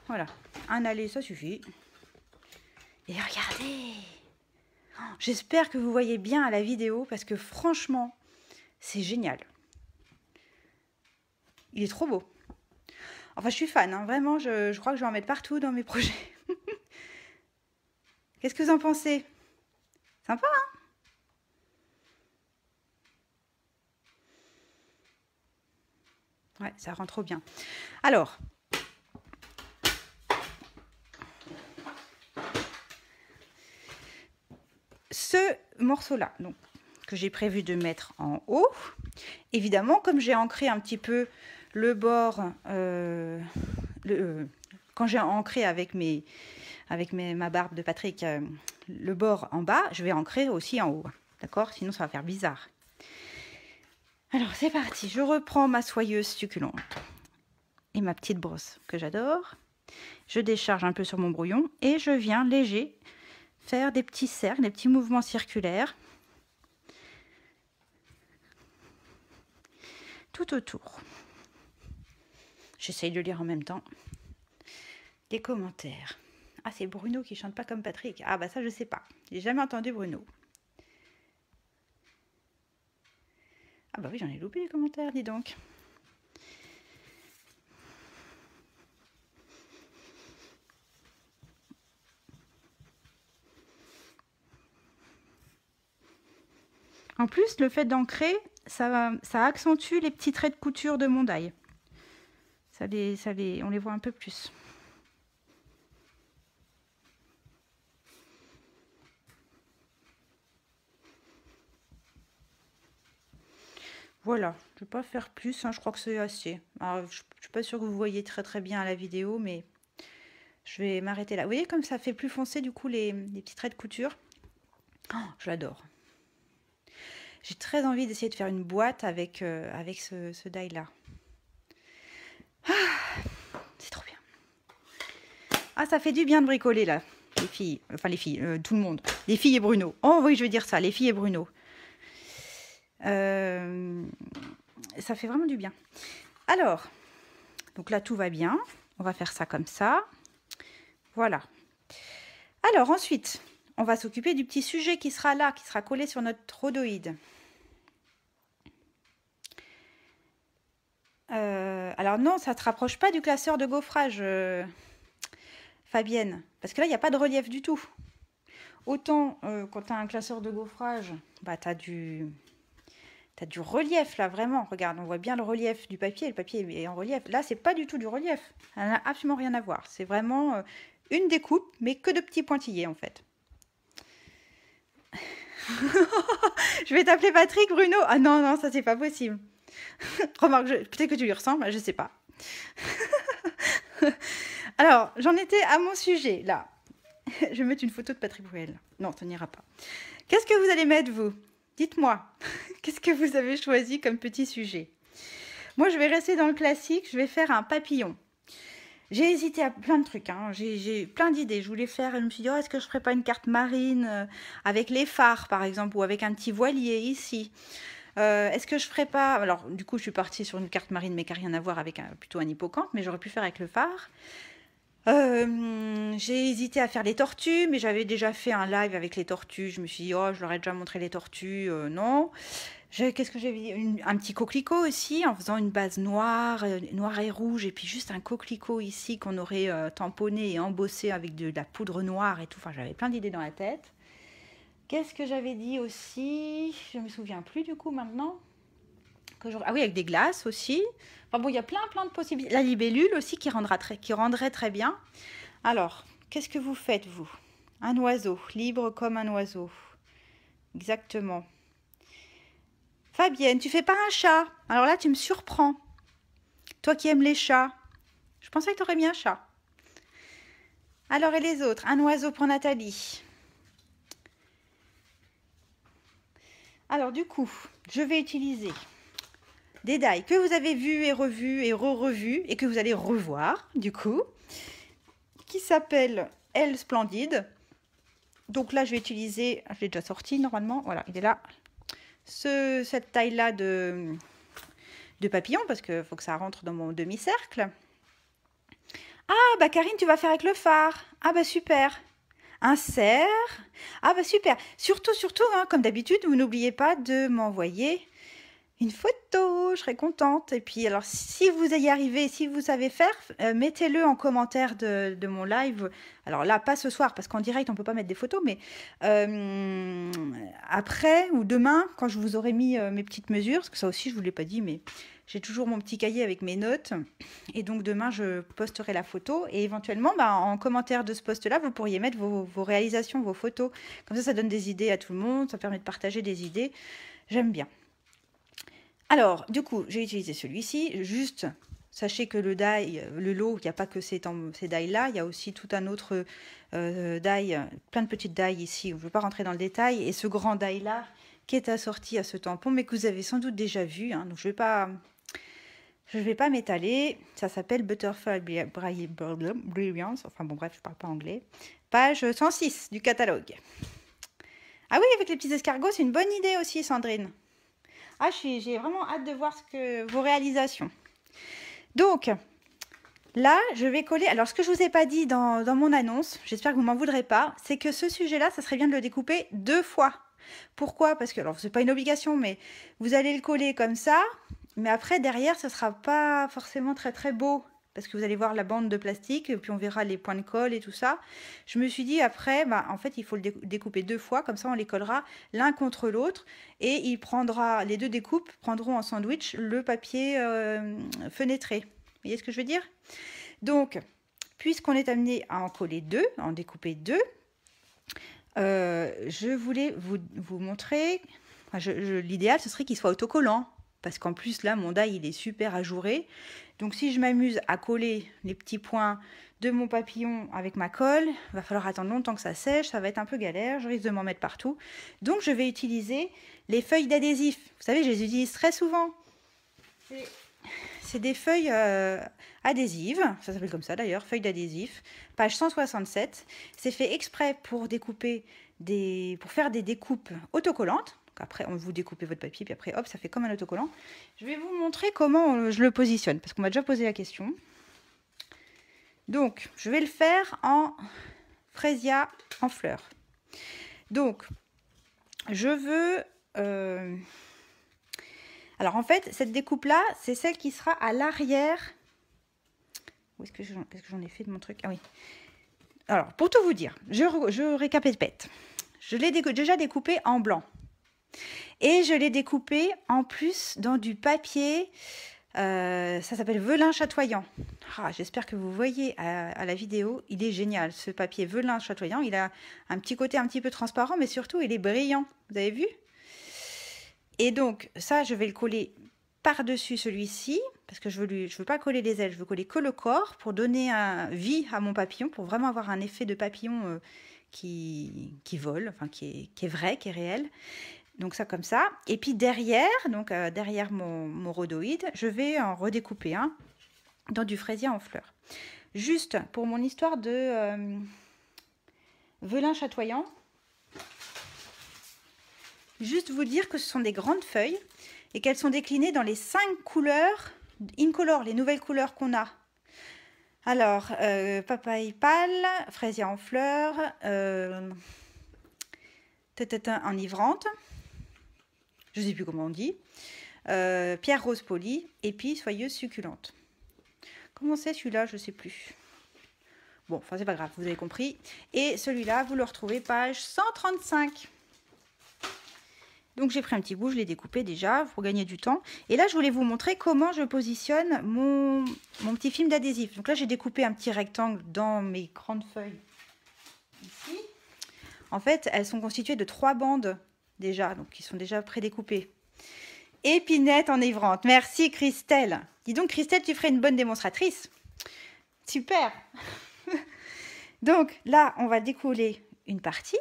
Voilà, un aller, ça suffit. Et regardez, j'espère que vous voyez bien à la vidéo parce que franchement, c'est génial. Il est trop beau. Enfin, je suis fan, hein. Vraiment, je crois que je vais en mettre partout dans mes projets. Qu'est-ce que vous en pensez? Sympa, hein? Ouais, ça rend trop bien. Alors, ce morceau-là, donc que j'ai prévu de mettre en haut, évidemment, comme j'ai ancré un petit peu le bord, quand j'ai ancré avec ma barbe de Patrick, le bord en bas, je vais ancrer aussi en haut, d'accord? Sinon, ça va faire bizarre. Alors, c'est parti. Je reprends ma soyeuse succulente et ma petite brosse que j'adore. Je décharge un peu sur mon brouillon et je viens léger faire des petits cercles, des petits mouvements circulaires tout autour. J'essaye de lire en même temps les commentaires. Ah, c'est Bruno qui chante pas comme Patrick. Ah bah ça, je sais pas. J'ai jamais entendu Bruno. Ah bah oui, j'en ai loupé les commentaires, dis donc. En plus, le fait d'ancrer, ça accentue les petits traits de couture de mon die. On les voit un peu plus. Voilà, je ne vais pas faire plus, hein, je crois que c'est assez. Alors, je ne suis pas sûre que vous voyez très bien à la vidéo, mais je vais m'arrêter là. Vous voyez comme ça fait plus foncé du coup les petits traits de couture. Oh, je l'adore. J'ai très envie d'essayer de faire une boîte avec ce die-là. Ah, c'est trop bien. Ah, ça fait du bien de bricoler là, les filles. Enfin, les filles, tout le monde. Les filles et Bruno. Oh oui, je veux dire ça, les filles et Bruno. Ça fait vraiment du bien. Alors, donc là, tout va bien. On va faire ça comme ça. Voilà. Alors, ensuite, on va s'occuper du petit sujet qui sera là, qui sera collé sur notre rhodoïde. Alors non, ça ne te rapproche pas du classeur de gaufrage, Fabienne. Parce que là, il n'y a pas de relief du tout. Autant quand tu as un classeur de gaufrage, bah, tu as du relief là, vraiment. Regarde, on voit bien le relief du papier. Le papier est en relief. Là, c'est pas du tout du relief. Ça n'a absolument rien à voir. C'est vraiment une découpe, mais que de petits pointillés en fait. Je vais t'appeler Patrick, Bruno. Ah non, non, ça c'est pas possible. Remarque, peut-être que tu lui ressembles, je sais pas. Alors, j'en étais à mon sujet là. Je vais mettre une photo de Patrick Bruel. Non, ça n'ira pas. Qu'est-ce que vous allez mettre, vous? Dites-moi. Qu'est-ce que vous avez choisi comme petit sujet? Moi, je vais rester dans le classique. Je vais faire un papillon. J'ai hésité à plein de trucs. Hein. J'ai plein d'idées. Je voulais faire... Je me suis dit, oh, est-ce que je ne ferais pas une carte marine avec les phares, par exemple, ou avec un petit voilier ici? Est-ce que je ferais pas... Alors, du coup, je suis partie sur une carte marine, mais qui n'a rien à voir avec plutôt un hippocampe, mais j'aurais pu faire avec le phare. J'ai hésité à faire les tortues, mais j'avais déjà fait un live avec les tortues. Je me suis dit, oh, je leur ai déjà montré les tortues. Non. Qu'est-ce que j'ai vu? Un petit coquelicot aussi, en faisant une base noire, noire et rouge, et puis juste un coquelicot ici qu'on aurait tamponné et embossé avec de la poudre noire et tout. Enfin, j'avais plein d'idées dans la tête. Qu'est-ce que j'avais dit aussi? Je ne me souviens plus du coup maintenant. Ah oui, avec des glaces aussi. Enfin bon, il y a plein de possibilités. La libellule aussi qui rendrait très bien. Alors, qu'est-ce que vous faites, vous? Un oiseau, libre comme un oiseau. Exactement. Fabienne, tu fais pas un chat? Alors là, tu me surprends. Toi qui aimes les chats. Je pensais que tu aurais mis un chat. Alors, et les autres? Un oiseau pour Nathalie. Alors, du coup, je vais utiliser des die que vous avez vus et revus et re-revus et que vous allez revoir, du coup, qui s'appelle Elle Splendide. Donc là, je vais utiliser, je l'ai déjà sorti normalement, voilà, il est là, cette taille-là de papillon, parce qu'il faut que ça rentre dans mon demi-cercle. Ah, bah Karine, tu vas faire avec le phare. Ah, bah super. Un cerf. Ah, bah super. Surtout, hein, comme d'habitude, vous n'oubliez pas de m'envoyer une photo, je serais contente. Et puis, alors, si vous y arrivez, si vous savez faire, mettez-le en commentaire de mon live. Alors là, pas ce soir, parce qu'en direct, on ne peut pas mettre des photos, mais après ou demain, quand je vous aurai mis mes petites mesures, parce que ça aussi, je ne vous l'ai pas dit, mais j'ai toujours mon petit cahier avec mes notes. Et donc, demain, je posterai la photo. Et éventuellement, en commentaire de ce post-là, vous pourriez mettre vos réalisations, vos photos. Comme ça donne des idées à tout le monde. Ça permet de partager des idées. J'aime bien. Alors, du coup, j'ai utilisé celui-ci. Juste, sachez que le die, le lot, il n'y a pas que ces die-là. Il y a aussi tout un autre die, plein de petites die ici. Je ne veux pas rentrer dans le détail. Et ce grand die-là, qui est assorti à ce tampon, mais que vous avez sans doute déjà vu. Hein, donc, je ne vais pas m'étaler. Ça s'appelle Butterfly Brilliance. Enfin, bon, bref, je ne parle pas anglais. Page 106 du catalogue. Ah oui, avec les petits escargots, c'est une bonne idée aussi, Sandrine. Ah, j'ai vraiment hâte de voir vos réalisations. Donc, là, je vais coller... Alors, ce que je ne vous ai pas dit dans mon annonce, j'espère que vous ne m'en voudrez pas, c'est que ce sujet-là, ça serait bien de le découper 2 fois. Pourquoi? Parce que, alors, ce n'est pas une obligation, mais vous allez le coller comme ça, mais après, derrière, ce ne sera pas forcément très, très beau. Parce que vous allez voir la bande de plastique, et puis on verra les points de colle et tout ça. Je me suis dit après, en fait, il faut le découper 2 fois, comme ça on les collera l'un contre l'autre, et les 2 découpes prendront en sandwich le papier fenêtré. Vous voyez ce que je veux dire? Donc, puisqu'on est amené à en coller 2, à en découper 2, je voulais vous montrer, l'idéal ce serait qu'il soit autocollant. Parce qu'en plus, là, mon die, il est super ajouré. Donc, si je m'amuse à coller les petits points de mon papillon avec ma colle, il va falloir attendre longtemps que ça sèche. Ça va être un peu galère. Je risque de m'en mettre partout. Donc, je vais utiliser les feuilles d'adhésif. Vous savez, je les utilise très souvent. C'est des feuilles adhésives. Ça s'appelle comme ça, d'ailleurs. Feuilles d'adhésif. Page 167. C'est fait exprès pour découper pour faire des découpes autocollantes. Après, vous découpez votre papier, puis après, hop, ça fait comme un autocollant. Je vais vous montrer comment je le positionne, parce qu'on m'a déjà posé la question. Donc, je vais le faire en frésia en fleurs. Donc, je veux... Alors, en fait, cette découpe-là, c'est celle qui sera à l'arrière. Où est-ce que j'en ai fait de mon truc? Ah oui. Alors, pour tout vous dire, je récapitule. je l'ai déjà découpé en blanc. Et je l'ai découpé en plus dans du papier, ça s'appelle velin chatoyant. Ah, j'espère que vous voyez à la vidéo, il est génial ce papier velin chatoyant. Il a un petit côté un petit peu transparent, mais surtout il est brillant. Vous avez vu? Et donc ça, je vais le coller par-dessus celui-ci, parce que je veux pas coller les ailes, je veux coller que le corps pour donner vie à mon papillon, pour vraiment avoir un effet de papillon qui vole, enfin qui est vrai, qui est réel. Donc ça comme ça. Et puis derrière, derrière mon rhodoïde, je vais en redécouper un dans du fraisier en fleurs. Juste pour mon histoire de velin chatoyant, juste vous dire que ce sont des grandes feuilles et qu'elles sont déclinées dans les 5 couleurs Incolore, les nouvelles couleurs qu'on a. Alors, papaye pâle, fraisier en fleurs, enivrante, je ne sais plus comment on dit, pierre rose polie, et puis soyeuse succulente. Comment c'est celui-là? Je ne sais plus. Bon, enfin c'est pas grave, vous avez compris. Et celui-là, vous le retrouvez page 135. Donc j'ai pris un petit bout, je l'ai découpé déjà pour gagner du temps. Et là, je voulais vous montrer comment je positionne mon petit film d'adhésif. Donc là, j'ai découpé un petit rectangle dans mes grandes feuilles. Ici. En fait, elles sont constituées de 3 bandes déjà, donc qui sont déjà prédécoupées. Épinette enivrante. Merci Christelle. Dis donc Christelle, tu ferais une bonne démonstratrice. Super. Donc là, on va découler une partie.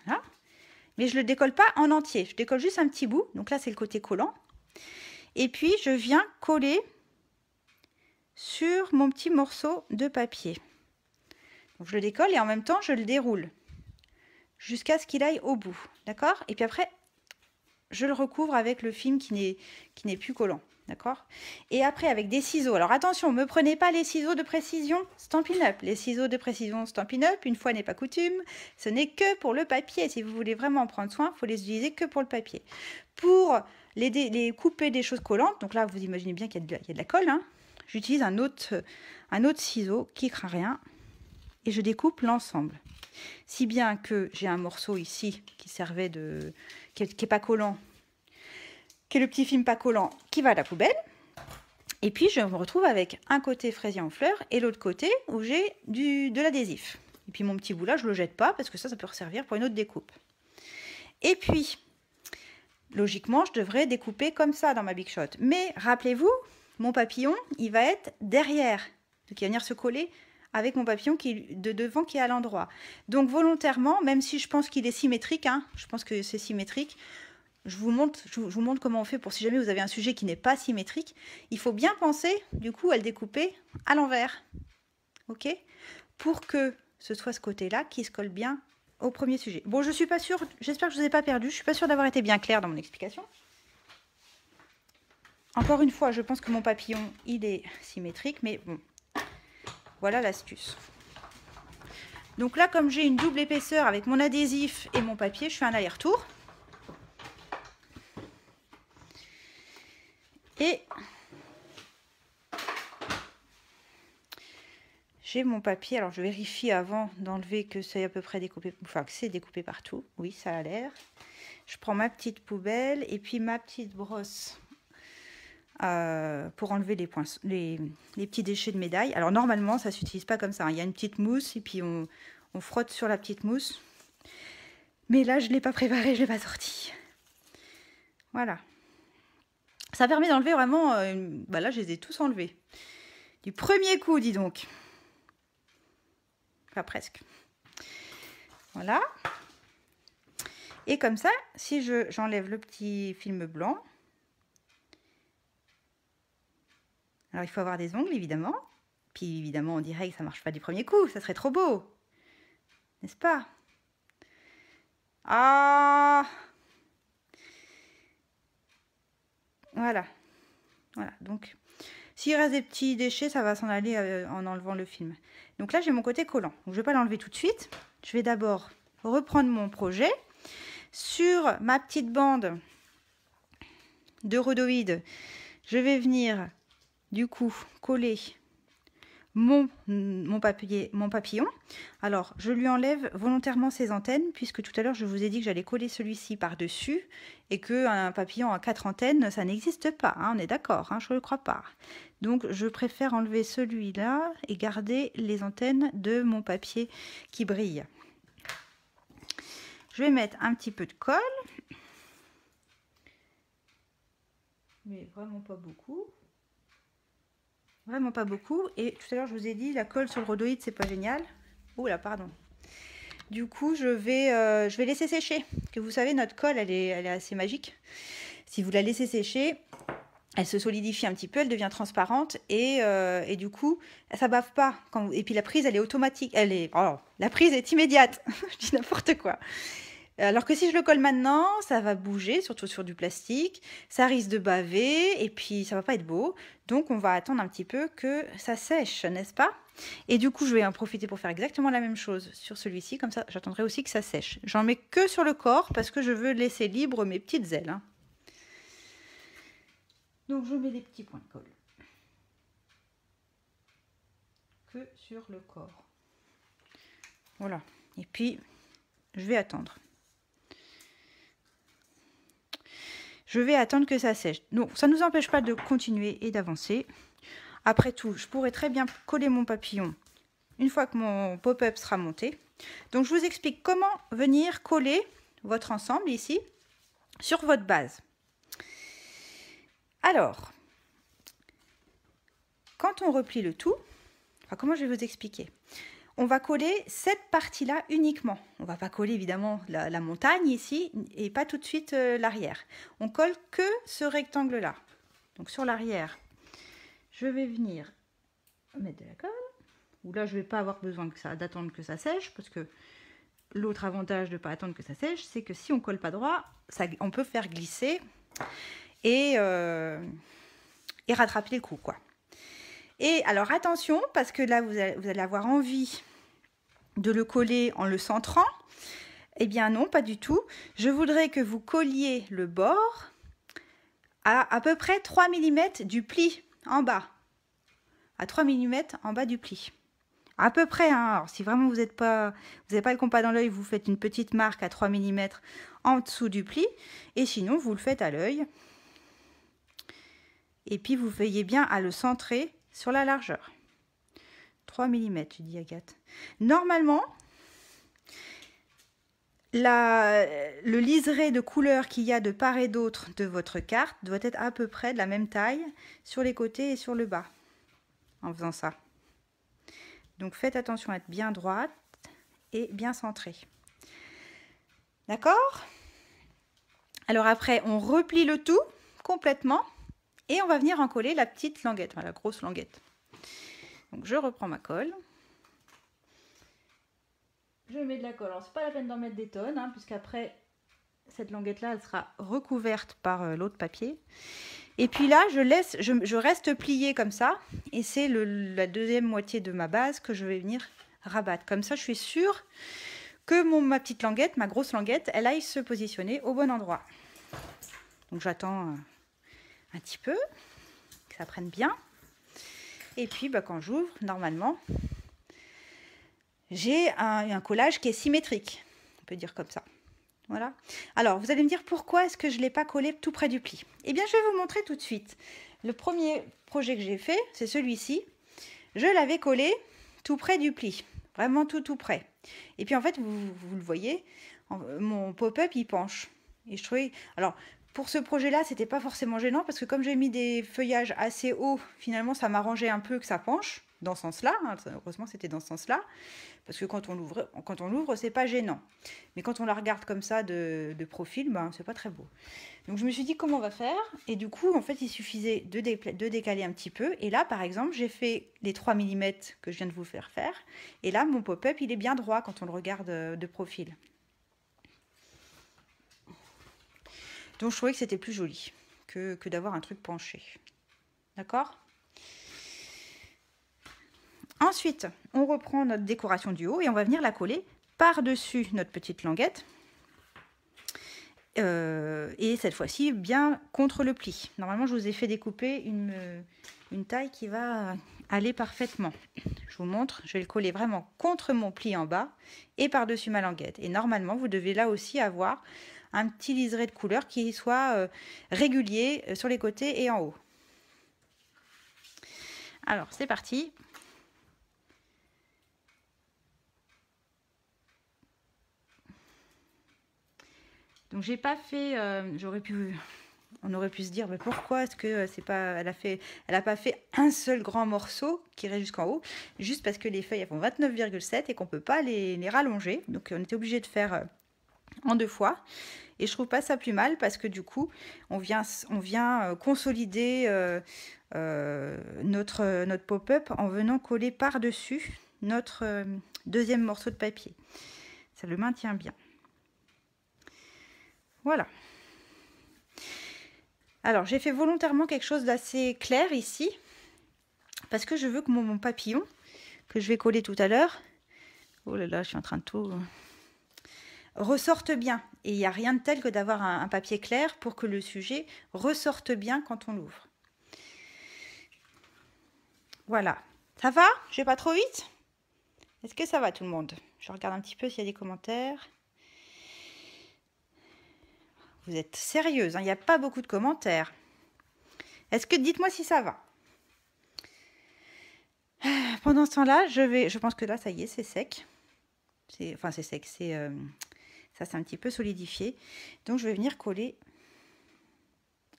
Voilà. Mais je ne le décolle pas en entier. Je décolle juste un petit bout. Donc là, c'est le côté collant. Et puis, je viens coller sur mon petit morceau de papier. Donc, je le décolle et en même temps, je le déroule jusqu'à ce qu'il aille au bout. D'accord? Et puis après, je le recouvre avec le film qui n'est plus collant. D'accord? Et après, avec des ciseaux. Alors attention, ne me prenez pas les ciseaux de précision Stampin' Up. Les ciseaux de précision Stampin' Up, une fois n'est pas coutume, ce n'est que pour le papier. Si vous voulez vraiment en prendre soin, il faut les utiliser que pour le papier. Pour les couper des choses collantes, donc là, vous imaginez bien qu'il y a de la colle, hein, j'utilise un autre ciseau qui ne craint rien et je découpe l'ensemble. Si bien que j'ai un morceau ici qui servait qui est pas collant, qui est le petit film pas collant qui va à la poubelle. Et puis je me retrouve avec un côté fraisier en fleurs et l'autre côté où j'ai de l'adhésif. Et puis mon petit bout là, je ne le jette pas parce que ça peut servir pour une autre découpe. Et puis, logiquement, je devrais découper comme ça dans ma Big Shot. Mais rappelez-vous, mon papillon, il va être derrière. Donc il va venir se coller avec mon papillon de devant qui est à l'endroit. Donc volontairement, même si je pense qu'il est symétrique, hein, je pense que c'est symétrique, je vous montre comment on fait pour si jamais vous avez un sujet qui n'est pas symétrique. Il faut bien penser, du coup, à le découper à l'envers. OK? Pour que ce soit ce côté-là qui se colle bien au premier sujet. Bon, je ne suis pas sûre, j'espère que je ne vous ai pas perdu. Je ne suis pas sûre d'avoir été bien claire dans mon explication. Encore une fois, je pense que mon papillon, il est symétrique, mais bon, voilà l'astuce. Donc là, comme j'ai une double épaisseur avec mon adhésif et mon papier, je fais un aller-retour. Et j'ai mon papier, alors je vérifie avant d'enlever que c'est à peu près découpé, enfin que c'est découpé partout. Oui, ça a l'air. Je prends ma petite poubelle et puis ma petite brosse pour enlever les petits déchets de médailles. Alors normalement, ça ne s'utilise pas comme ça, hein. Il y a une petite mousse et puis on frotte sur la petite mousse. Mais là, je ne l'ai pas préparé, je ne l'ai pas sorti. Voilà. Ça permet d'enlever vraiment... bah là, je les ai tous enlevés. Du premier coup, dis donc. Enfin, presque. Voilà. Et comme ça, si j'enlève le petit film blanc... Alors, il faut avoir des ongles, évidemment. Puis, évidemment, on dirait que ça ne marche pas du premier coup. Ça serait trop beau. N'est-ce pas? Ah! Voilà. Voilà. Donc, s'il reste des petits déchets, ça va s'en aller en enlevant le film. Donc là, j'ai mon côté collant. Donc, je ne vais pas l'enlever tout de suite. Je vais d'abord reprendre mon projet. Sur ma petite bande de rhodoïde, je vais venir, du coup, coller mon papillon. Alors, je lui enlève volontairement ses antennes, puisque tout à l'heure, je vous ai dit que j'allais coller celui-ci par-dessus, et qu'un papillon à 4 antennes, ça n'existe pas, hein, on est d'accord, hein, je ne le crois pas. Donc, je préfère enlever celui-là et garder les antennes de mon papier qui brille. Je vais mettre un petit peu de colle, mais vraiment pas beaucoup. Vraiment pas beaucoup. Et tout à l'heure, je vous ai dit, la colle sur le rhodoïde, c'est pas génial. Ouh là, pardon. Du coup, je vais laisser sécher. Que vous savez, notre colle, elle est assez magique. Si vous la laissez sécher, elle se solidifie un petit peu, elle devient transparente et du coup, ça bave pas. Et puis la prise, elle est automatique. La prise est immédiate. Je dis n'importe quoi. Alors que si je le colle maintenant, ça va bouger, surtout sur du plastique, ça risque de baver et puis ça va pas être beau. Donc on va attendre un petit peu que ça sèche, n'est-ce pas? Et du coup, je vais en profiter pour faire exactement la même chose sur celui-ci, comme ça j'attendrai aussi que ça sèche. J'en mets que sur le corps parce que je veux laisser libre mes petites ailes, hein. Donc je mets des petits points de colle. Que sur le corps. Voilà. Et puis, je vais attendre. Je vais attendre que ça sèche. Donc, ça ne nous empêche pas de continuer et d'avancer. Après tout, je pourrais très bien coller mon papillon une fois que mon pop-up sera monté. Donc, je vous explique comment venir coller votre ensemble ici sur votre base. Alors, quand on replie le tout, enfin, comment je vais vous expliquer ? On va coller cette partie-là uniquement. On ne va pas coller évidemment la montagne ici et pas tout de suite l'arrière. On colle que ce rectangle-là. Donc sur l'arrière, je vais venir mettre de la colle. Ou là, je ne vais pas avoir besoin d'attendre que ça sèche parce que l'autre avantage de ne pas attendre que ça sèche, c'est que si on ne colle pas droit, on peut faire glisser et rattraper les coups, quoi. Et alors attention, parce que là, vous allez avoir envie de le coller en le centrant. Eh bien non, pas du tout. Je voudrais que vous colliez le bord à peu près 3 mm du pli en bas. À 3 mm en bas du pli. À peu près, hein. Alors, si vraiment vous n'avez pas le compas dans l'œil, vous faites une petite marque à 3 mm en dessous du pli. Et sinon, vous le faites à l'œil. Et puis, vous veillez bien à le centrer sur la largeur. 3 mm, tu dis Agathe. Normalement, le liseré de couleur qu'il y a de part et d'autre de votre carte doit être à peu près de la même taille sur les côtés et sur le bas, en faisant ça. Donc faites attention à être bien droite et bien centrée. D'accord? Alors après, on replie le tout complètement et on va venir en coller la petite languette, enfin, la grosse languette. Donc je reprends ma colle. Je mets de la colle. Alors c'est pas la peine d'en mettre des tonnes, hein, puisqu'après cette languette là, elle sera recouverte par l'autre papier. Et puis là, je reste pliée comme ça, et c'est la deuxième moitié de ma base que je vais venir rabattre. Comme ça, je suis sûre que ma petite languette, ma grosse languette, elle aille se positionner au bon endroit. Donc j'attends un petit peu que ça prenne bien. Et puis, quand j'ouvre, normalement, j'ai un collage qui est symétrique. On peut dire comme ça. Voilà. Alors, vous allez me dire pourquoi est-ce que je ne l'ai pas collé tout près du pli? Eh bien, je vais vous montrer tout de suite. Le premier projet que j'ai fait, c'est celui-ci. Je l'avais collé tout près du pli. Vraiment tout près. Et puis, en fait, vous le voyez, mon pop-up, il penche. Et je trouvais... Alors, pour ce projet-là, c'était pas forcément gênant parce que comme j'ai mis des feuillages assez hauts, finalement, ça m'arrangeait un peu que ça penche dans ce sens-là. Hein, heureusement, c'était dans ce sens-là. Parce que quand on l'ouvre, c'est pas gênant. Mais quand on la regarde comme ça de profil, c'est pas très beau. Donc, je me suis dit comment on va faire. Et du coup, en fait, il suffisait de décaler un petit peu. Et là, par exemple, j'ai fait les 3 mm que je viens de vous faire. Et là, mon pop-up, il est bien droit quand on le regarde de profil. Donc, je trouvais que c'était plus joli que d'avoir un truc penché. D'accord ? Ensuite, on reprend notre décoration du haut et on va venir la coller par-dessus notre petite languette. Et cette fois-ci, bien contre le pli. Normalement, je vous ai fait découper une taille qui va aller parfaitement. Je vous montre, je vais le coller vraiment contre mon pli en bas et par-dessus ma languette. Et normalement, vous devez là aussi avoir un petit liseré de couleur qui soit régulier sur les côtés et en haut. Alors, c'est parti. Donc, j'ai pas fait, on aurait pu se dire, mais pourquoi est-ce que c'est pas, elle a pas fait un seul grand morceau qui irait jusqu'en haut, juste parce que les feuilles elles font 29,7 et qu'on peut pas les rallonger. Donc, on était obligé de faire en 2 fois. Et je trouve pas ça plus mal parce que du coup, on vient consolider notre pop-up en venant coller par-dessus notre deuxième morceau de papier. Ça le maintient bien. Voilà. Alors, j'ai fait volontairement quelque chose d'assez clair ici parce que je veux que mon papillon, que je vais coller tout à l'heure, oh là là, je suis en train de tout... ressorte bien. Et il n'y a rien de tel que d'avoir un papier clair pour que le sujet ressorte bien quand on l'ouvre. Voilà. Ça va? Je vais pas trop vite? Est-ce que ça va tout le monde? Je regarde un petit peu s'il y a des commentaires. Vous êtes sérieuse, hein, il n'y a pas beaucoup de commentaires. Est-ce que dites-moi si ça va? Pendant ce temps-là, je pense que là, ça y est, c'est sec. Enfin, c'est sec, ça c'est un petit peu solidifié. Donc, je vais venir coller.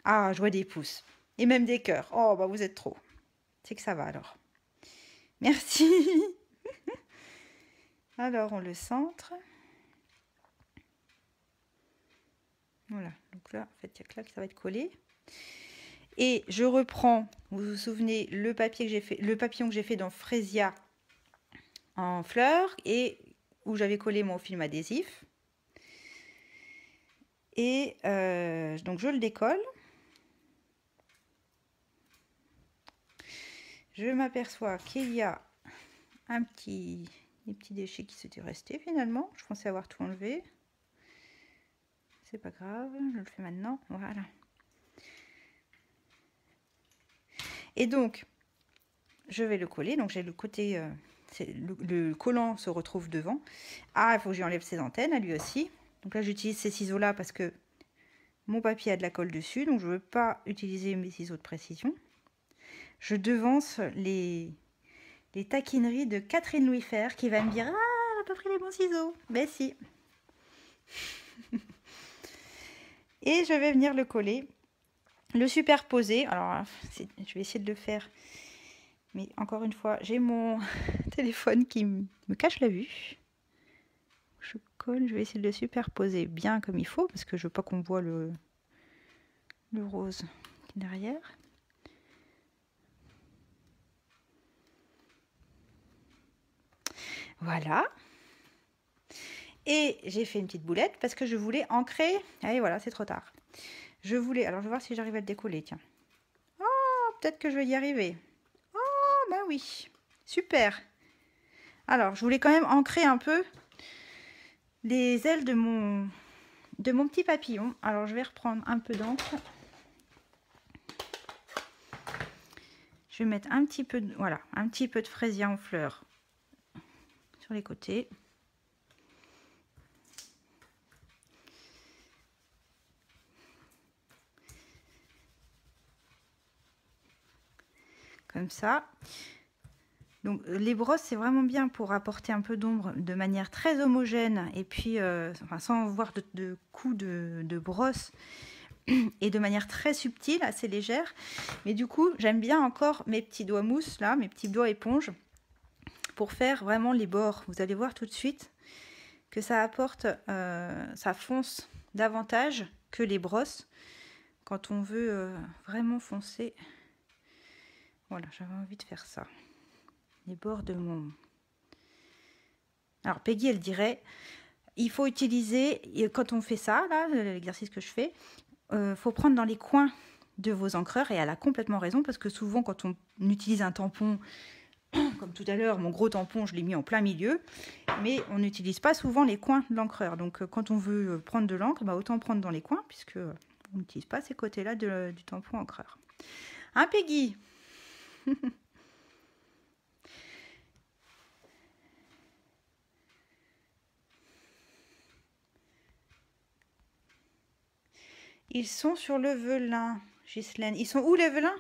Ah, je vois des pouces. Et même des cœurs. Oh, bah vous êtes trop. C'est que ça va alors. Merci. Alors, on le centre. Voilà. Donc là, en fait, il y a que là que ça va être collé. Et je reprends, vous vous souvenez, le papillon que j'ai fait dans Fresia en fleurs et où j'avais collé mon film adhésif. Et donc je le décolle. Je m'aperçois qu'il y a des petits déchets qui s'étaient restés finalement. Je pensais avoir tout enlevé. C'est pas grave, je le fais maintenant. Voilà. Et donc, je vais le coller. Donc j'ai le côté, le collant se retrouve devant. Ah, il faut que j'enlève ses antennes à lui aussi. Donc là, j'utilise ces ciseaux-là parce que mon papier a de la colle dessus. Donc je ne veux pas utiliser mes ciseaux de précision. Je devance les taquineries de Catherine Louis Fer qui va me dire « Ah, elle n'a pas pris les bons ciseaux !» Ben si. Et je vais venir le coller, le superposer. Alors, je vais essayer de le faire. Mais encore une fois, j'ai mon téléphone qui me cache la vue. Je colle, je vais essayer de le superposer bien comme il faut, parce que je veux pas qu'on voit le rose derrière. Voilà. Et j'ai fait une petite boulette parce que je voulais ancrer. Allez, voilà, c'est trop tard. Alors, je vais voir si j'arrive à le décoller, tiens. Oh, peut-être que je vais y arriver. Oh, ben oui. Super. Alors, je voulais quand même ancrer un peu les ailes de mon petit papillon. Alors, je vais reprendre un peu d'encre. Je vais mettre un petit peu de fraisier en fleurs sur les côtés. Comme ça. Donc les brosses, c'est vraiment bien pour apporter un peu d'ombre de manière très homogène et puis sans voir de coups de brosse et de manière très subtile, assez légère. Mais du coup, j'aime bien encore mes petits doigts mousse, là, mes petits doigts éponge, pour faire vraiment les bords. Vous allez voir tout de suite que ça apporte, ça fonce davantage que les brosses quand on veut vraiment foncer. Voilà, j'avais envie de faire ça. Les bords de mon... Alors, Peggy, elle dirait, il faut utiliser, quand on fait ça, là, l'exercice que je fais, faut prendre dans les coins de vos encreurs. Et elle a complètement raison, parce que souvent, quand on utilise un tampon comme tout à l'heure, mon gros tampon, je l'ai mis en plein milieu. Mais on n'utilise pas souvent les coins de l'encreur. Donc quand on veut prendre de l'encre, bah, autant prendre dans les coins, puisque on n'utilise pas ces côtés-là du tampon encreur. Hein, Peggy? Ils sont sur le velin, Ghislaine. Ils sont où les velins?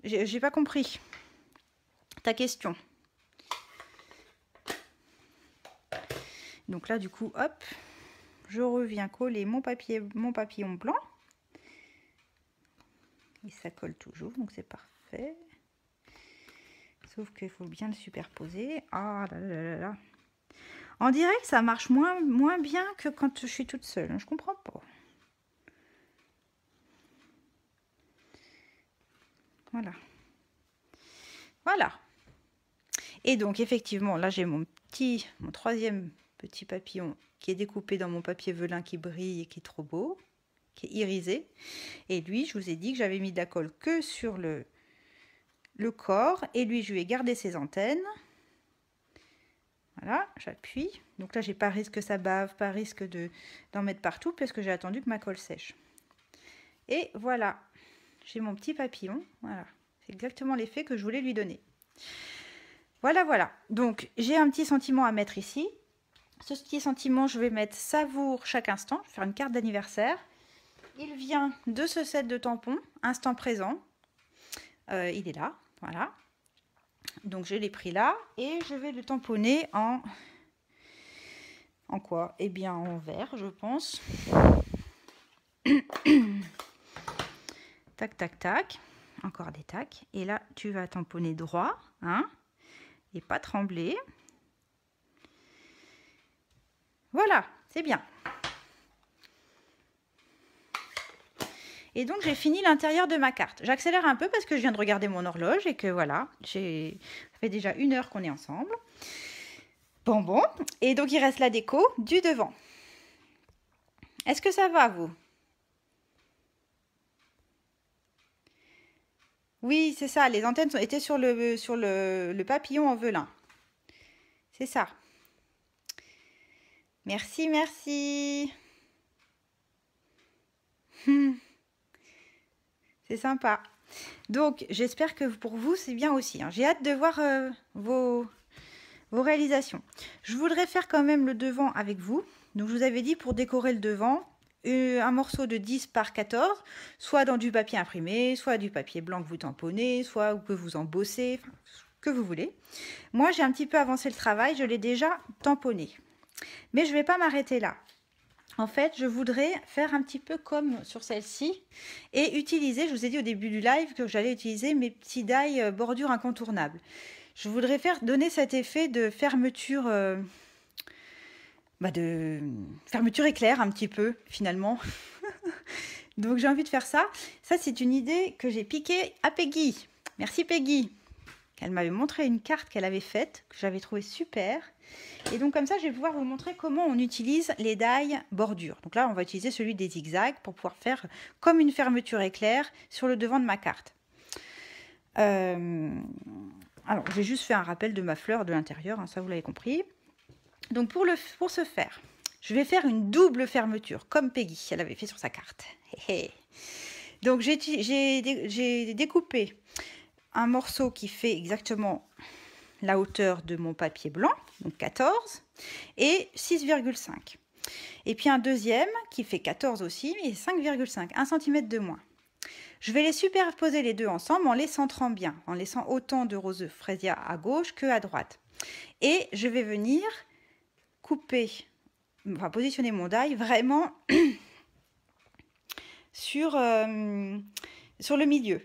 J'ai pas compris ta question. Donc là, du coup, hop, je reviens coller mon papillon blanc. Et ça colle toujours, donc c'est parfait. Sauf qu'il faut bien le superposer. Ah là là là là. En direct, ça marche moins bien que quand je suis toute seule. Je comprends pas. Voilà. Voilà. Et donc, effectivement, là, j'ai mon troisième petit papillon qui est découpé dans mon papier velin qui brille et qui est trop beau, qui est irisé. Et lui, je vous ai dit que j'avais mis de la colle que sur le corps. Et lui, je lui ai gardé ses antennes. Voilà, j'appuie. Donc là, j'ai pas risque que ça bave, pas risque d'en mettre partout parce que j'ai attendu que ma colle sèche. Et voilà, j'ai mon petit papillon. Voilà, c'est exactement l'effet que je voulais lui donner. Voilà, voilà. Donc, j'ai un petit sentiment à mettre ici. Ce petit sentiment, je vais mettre savoure chaque instant. Je vais faire une carte d'anniversaire. Il vient de ce set de tampons, instant présent. Il est là, voilà. Donc, je l'ai pris là et je vais le tamponner en quoi? Eh bien, en vert, je pense. Tac, tac, tac. Encore des tacs. Et là, tu vas tamponner droit, hein, et pas trembler. Voilà, c'est bien. Et donc, j'ai fini l'intérieur de ma carte. J'accélère un peu parce que je viens de regarder mon horloge et que voilà, ça fait déjà 1 heure qu'on est ensemble. Bon. Et donc, il reste la déco du devant. Est-ce que ça va, vous? Oui, c'est ça. Les antennes étaient sur le papillon en velin. C'est ça. Merci, merci. C'est sympa. Donc, j'espère que pour vous, c'est bien aussi. Hein. J'ai hâte de voir vos réalisations. Je voudrais faire quand même le devant avec vous. Donc, je vous avais dit pour décorer le devant, un morceau de 10 par 14, soit dans du papier imprimé, soit du papier blanc que vous tamponnez, soit que vous embossez, enfin, ce que vous voulez. Moi, j'ai un petit peu avancé le travail, je l'ai déjà tamponné. Mais je ne vais pas m'arrêter là. En fait, je voudrais faire un petit peu comme sur celle-ci et utiliser, je vous ai dit au début du live que j'allais utiliser mes petits die bordure incontournables. Je voudrais donner cet effet de fermeture, fermeture éclair un petit peu finalement. Donc j'ai envie de faire ça. Ça, c'est une idée que j'ai piquée à Peggy. Merci Peggy. Elle m'avait montré une carte qu'elle avait faite, que j'avais trouvée super. Et donc comme ça, je vais pouvoir vous montrer comment on utilise les die bordures. Donc là, on va utiliser celui des zigzags pour pouvoir faire comme une fermeture éclair sur le devant de ma carte. Alors, j'ai juste fait un rappel de ma fleur de l'intérieur, hein, ça vous l'avez compris. Donc pour ce faire, je vais faire une double fermeture, comme Peggy, elle avait fait sur sa carte. Donc j'ai découpé un morceau qui fait exactement la hauteur de mon papier blanc, donc 14, et 6,5. Et puis un deuxième qui fait 14 aussi, mais 5,5, 1 cm de moins. Je vais les superposer les deux ensemble en les centrant bien, en laissant autant de rose fraisia à gauche que à droite. Et je vais venir positionner mon die vraiment sur le milieu.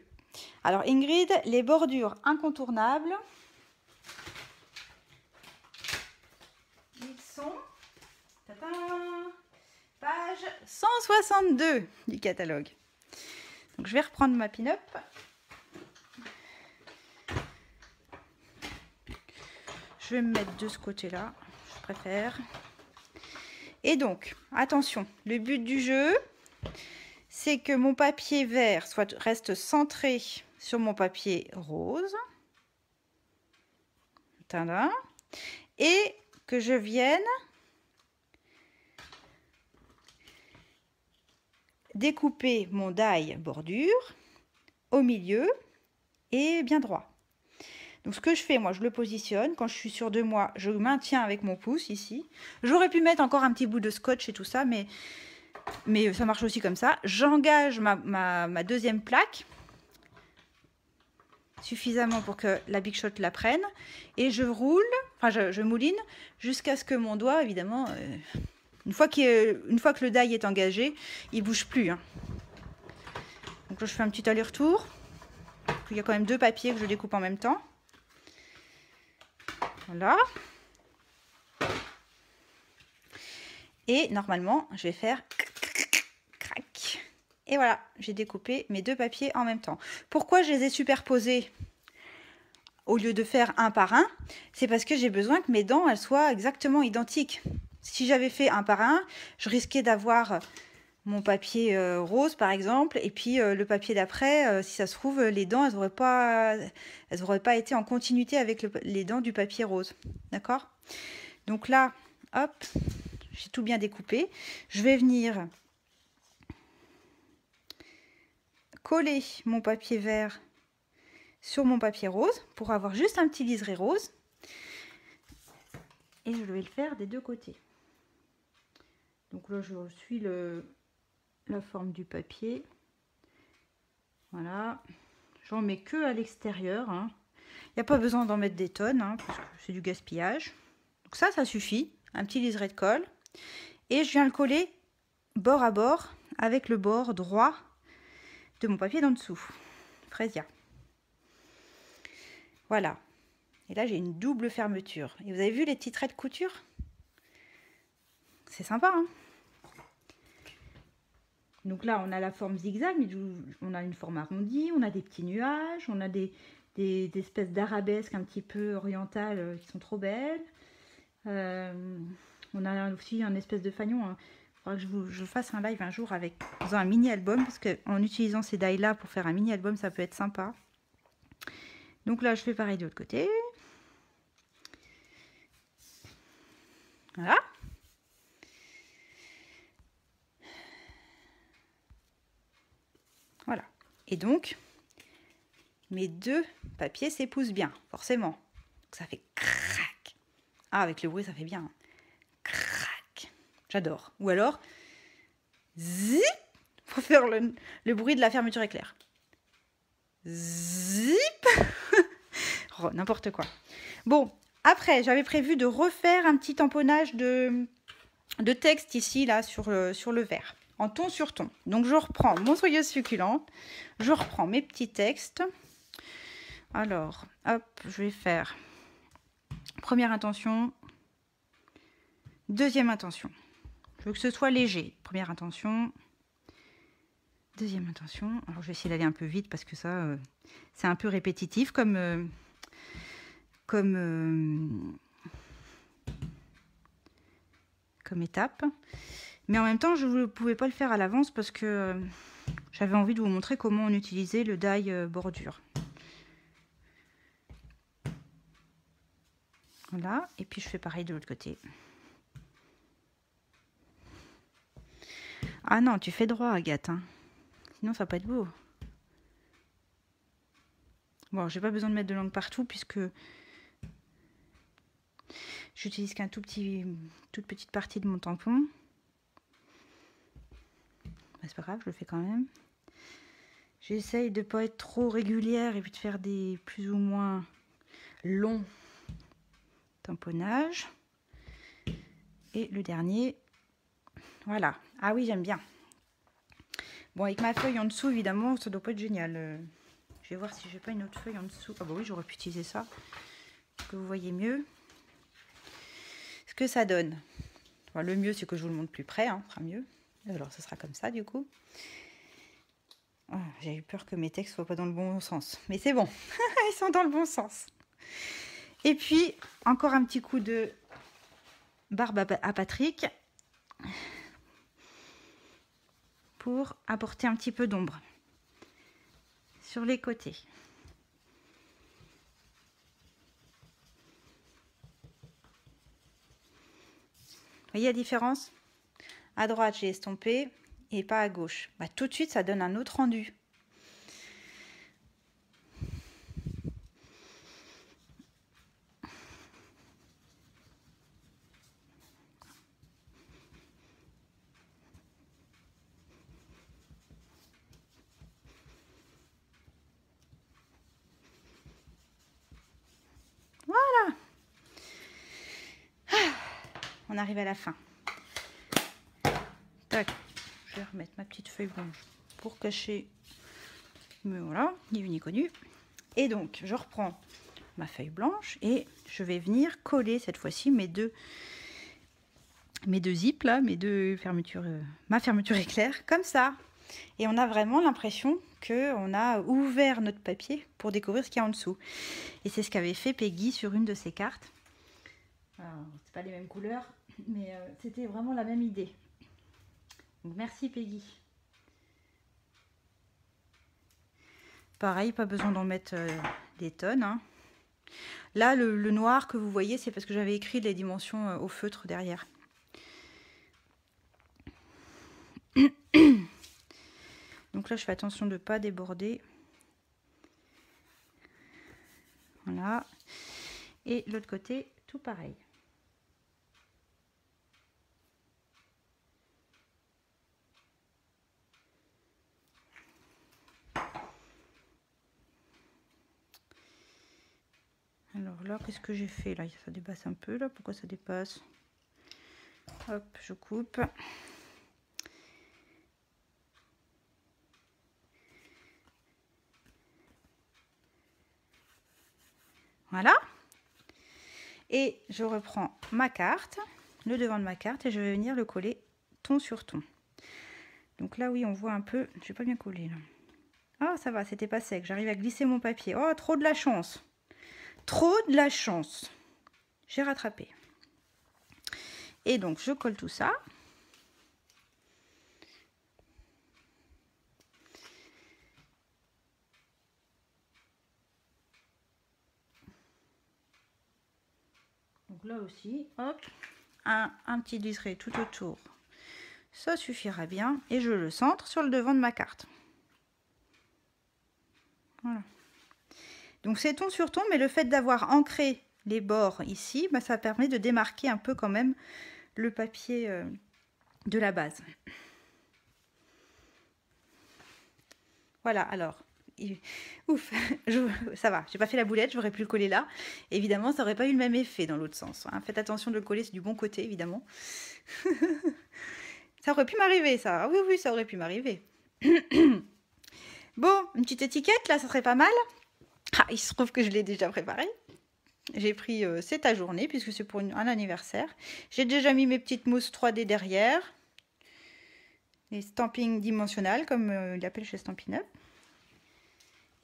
Alors Ingrid, les bordures incontournables, ils sont page 162 du catalogue. Donc je vais reprendre ma pin-up. Je vais me mettre de ce côté-là, je préfère. Et donc, attention, le but du jeu, c'est que mon papier vert reste centré sur mon papier rose. Tada. Et que je vienne découper mon die bordure au milieu et bien droit. Donc ce que je fais, moi, je le positionne. Quand je suis sûre de moi, je maintiens avec mon pouce ici. J'aurais pu mettre encore un petit bout de scotch et tout ça, mais ça marche aussi comme ça. J'engage ma deuxième plaque suffisamment pour que la Big Shot la prenne. Et je roule, enfin je mouline jusqu'à ce que mon doigt, évidemment, une fois que le die est engagé, il ne bouge plus. Hein. Donc là, je fais un petit aller-retour. Il y a quand même 2 papiers que je découpe en même temps. Voilà. Et normalement, je vais faire crac. Et voilà, j'ai découpé mes 2 papiers en même temps. Pourquoi je les ai superposés au lieu de faire un par un? C'est parce que j'ai besoin que mes dents elles soient exactement identiques. Si j'avais fait un par un, je risquais d'avoir mon papier rose par exemple, et puis le papier d'après, si ça se trouve, les dents, elles n'auraient pas été en continuité avec les dents du papier rose. D'accord? Donc là, hop, j'ai tout bien découpé. Je vais venir coller mon papier vert sur mon papier rose pour avoir juste un petit liseré rose. Et je vais le faire des 2 côtés. Donc là, je suis la forme du papier. Voilà. J'en mets que à l'extérieur. Hein. Il n'y a pas besoin d'en mettre des tonnes, hein, parce que c'est du gaspillage. Donc ça suffit. Un petit liseré de colle. Et je viens le coller bord à bord avec le bord droit de mon papier d'en dessous. Fresia. Voilà. Et là, j'ai une double fermeture. Et vous avez vu les petits traits de couture? C'est sympa, hein? Donc là, on a la forme zigzag, mais on a une forme arrondie, on a des petits nuages, on a des espèces d'arabesques un petit peu orientales qui sont trop belles. On a aussi un espèce de fanion. Hein. Il faudra que je fasse un live un jour en faisant un mini-album, parce qu'en utilisant ces die-là pour faire un mini-album, ça peut être sympa. Donc là, je fais pareil de l'autre côté. Voilà. Voilà. Et donc, mes 2 papiers s'épousent bien, forcément. Donc ça fait crac. Ah, avec le bruit, ça fait bien. Crac. J'adore. Ou alors, zip, pour faire le bruit de la fermeture éclair. Zip. Oh, n'importe quoi. Bon, après, j'avais prévu de refaire un petit tamponnage de texte ici, là, sur le verre. En ton sur ton. Donc, je reprends mon soyeuse succulente. Je reprends mes petits textes. Alors, hop, je vais faire première intention, deuxième intention. Je veux que ce soit léger. Première intention, deuxième intention. Alors, je vais essayer d'aller un peu vite parce que ça, c'est un peu répétitif comme étape. Mais en même temps, je ne pouvais pas le faire à l'avance parce que j'avais envie de vous montrer comment on utilisait le die bordure. Voilà, et puis je fais pareil de l'autre côté. Ah non, tu fais droit, Agathe. Hein. Sinon, ça va pas être beau. Bon, j'ai pas besoin de mettre de langue partout puisque j'utilise qu'un toute petite partie de mon tampon. C'est pas grave, je le fais quand même. J'essaye de ne pas être trop régulière et puis de faire des plus ou moins longs tamponnages. Et le dernier, voilà. Ah oui, j'aime bien. Bon, avec ma feuille en dessous, évidemment, ça doit pas être génial. Je vais voir si j'ai pas une autre feuille en dessous. Ah bah oui, j'aurais pu utiliser ça. Pour que vous voyez mieux ce que ça donne. Enfin, le mieux, c'est que je vous le montre plus près, hein, ce sera mieux. Alors, ce sera comme ça, du coup. Oh, j'ai eu peur que mes textes soient pas dans le bon sens. Mais c'est bon, ils sont dans le bon sens. Et puis, encore un petit coup de barbe à Patrick pour apporter un petit peu d'ombre sur les côtés. voyez la différence? À droite, j'ai estompé et pas à gauche. Bah, tout de suite, ça donne un autre rendu. Voilà. On arrive à la fin. Tac. Je vais remettre ma petite feuille blanche pour cacher. Mais voilà, ni vu ni connu. Et donc, je reprends ma feuille blanche et je vais venir coller cette fois-ci mes deux zips là, mes deux fermetures, ma fermeture éclair, comme ça. Et on a vraiment l'impression qu'on a ouvert notre papier pour découvrir ce qu'il y a en dessous. Et c'est ce qu'avait fait Peggy sur une de ses cartes. C'est pas les mêmes couleurs, mais c'était vraiment la même idée. Donc, merci Peggy. Pareil, pas besoin d'en mettre des tonnes. Hein. Là, le noir que vous voyez, c'est parce que j'avais écrit les dimensions au feutre derrière. Donc là, je fais attention de ne pas déborder. Voilà. Et l'autre côté, tout pareil. Alors là, qu'est-ce que j'ai fait là? Ça dépasse un peu là. Pourquoi ça dépasse? Hop, je coupe. Voilà. Et je reprends ma carte, le devant de ma carte, et je vais venir le coller ton sur ton. Donc là, oui, on voit un peu. Je vais pas bien coller là. Ah, ça va, c'était pas sec. J'arrive à glisser mon papier. Oh, trop de la chance. Trop de la chance. J'ai rattrapé. Et donc, je colle tout ça. Donc là aussi, hop, un petit liseré tout autour. Ça suffira bien. Et je le centre sur le devant de ma carte. Voilà. Donc c'est ton sur ton, mais le fait d'avoir ancré les bords ici, bah, ça permet de démarquer un peu quand même le papier de la base. Voilà, alors, ouf, ça va, j'ai pas fait la boulette, j'aurais pu le coller là. Évidemment, ça aurait pas eu le même effet dans l'autre sens. Hein. Faites attention de le coller, c'est du bon côté, évidemment. Ça aurait pu m'arriver, ça. Oui, oui, ça aurait pu m'arriver. Bon, une petite étiquette, là, ça serait pas mal. Ah, il se trouve que je l'ai déjà préparé. J'ai pris c'est ta journée, puisque c'est pour un anniversaire. J'ai déjà mis mes petites mousses 3D derrière. Les stampings dimensionnels, comme il appelle chez Stampin' Up.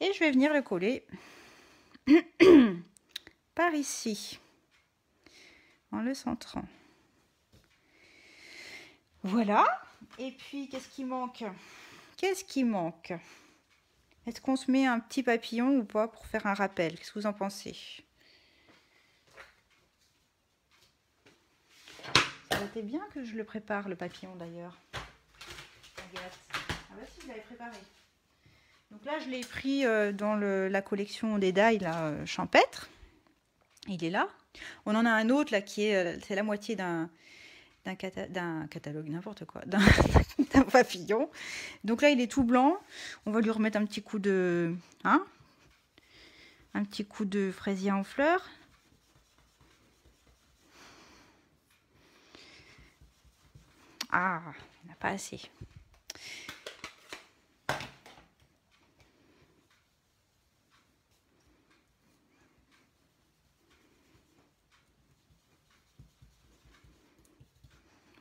Et je vais venir le coller par ici, en le centrant. Voilà. Et puis, qu'est-ce qui manque? Qu'est-ce qui manque? Est-ce qu'on se met un petit papillon ou pas pour faire un rappel? Qu'est-ce que vous en pensez? Ça aurait été bien que je le prépare, le papillon, d'ailleurs. Ah bah si, je l'avais préparé. Donc là, je l'ai pris dans la collection des die champêtre. Il est là. On en a un autre là qui est, c'est la moitié d'un catalogue, n'importe quoi, d'un papillon. Donc là, il est tout blanc. On va lui remettre un petit coup de, un petit coup de fraisier en fleurs. Ah, il n'y en a pas assez.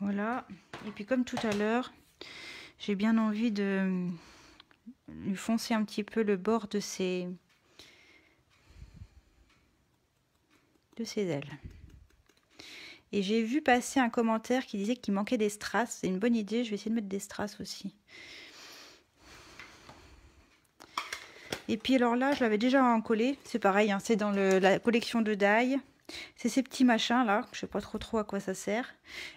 Voilà. Et puis comme tout à l'heure, j'ai bien envie de lui foncer un petit peu le bord de ses ailes. Et j'ai vu passer un commentaire qui disait qu'il manquait des strass. C'est une bonne idée, je vais essayer de mettre des strass aussi. Et puis alors là, je l'avais déjà en collé. C'est pareil, hein, c'est dans la collection de die. C'est ces petits machins là, je sais pas trop à quoi ça sert.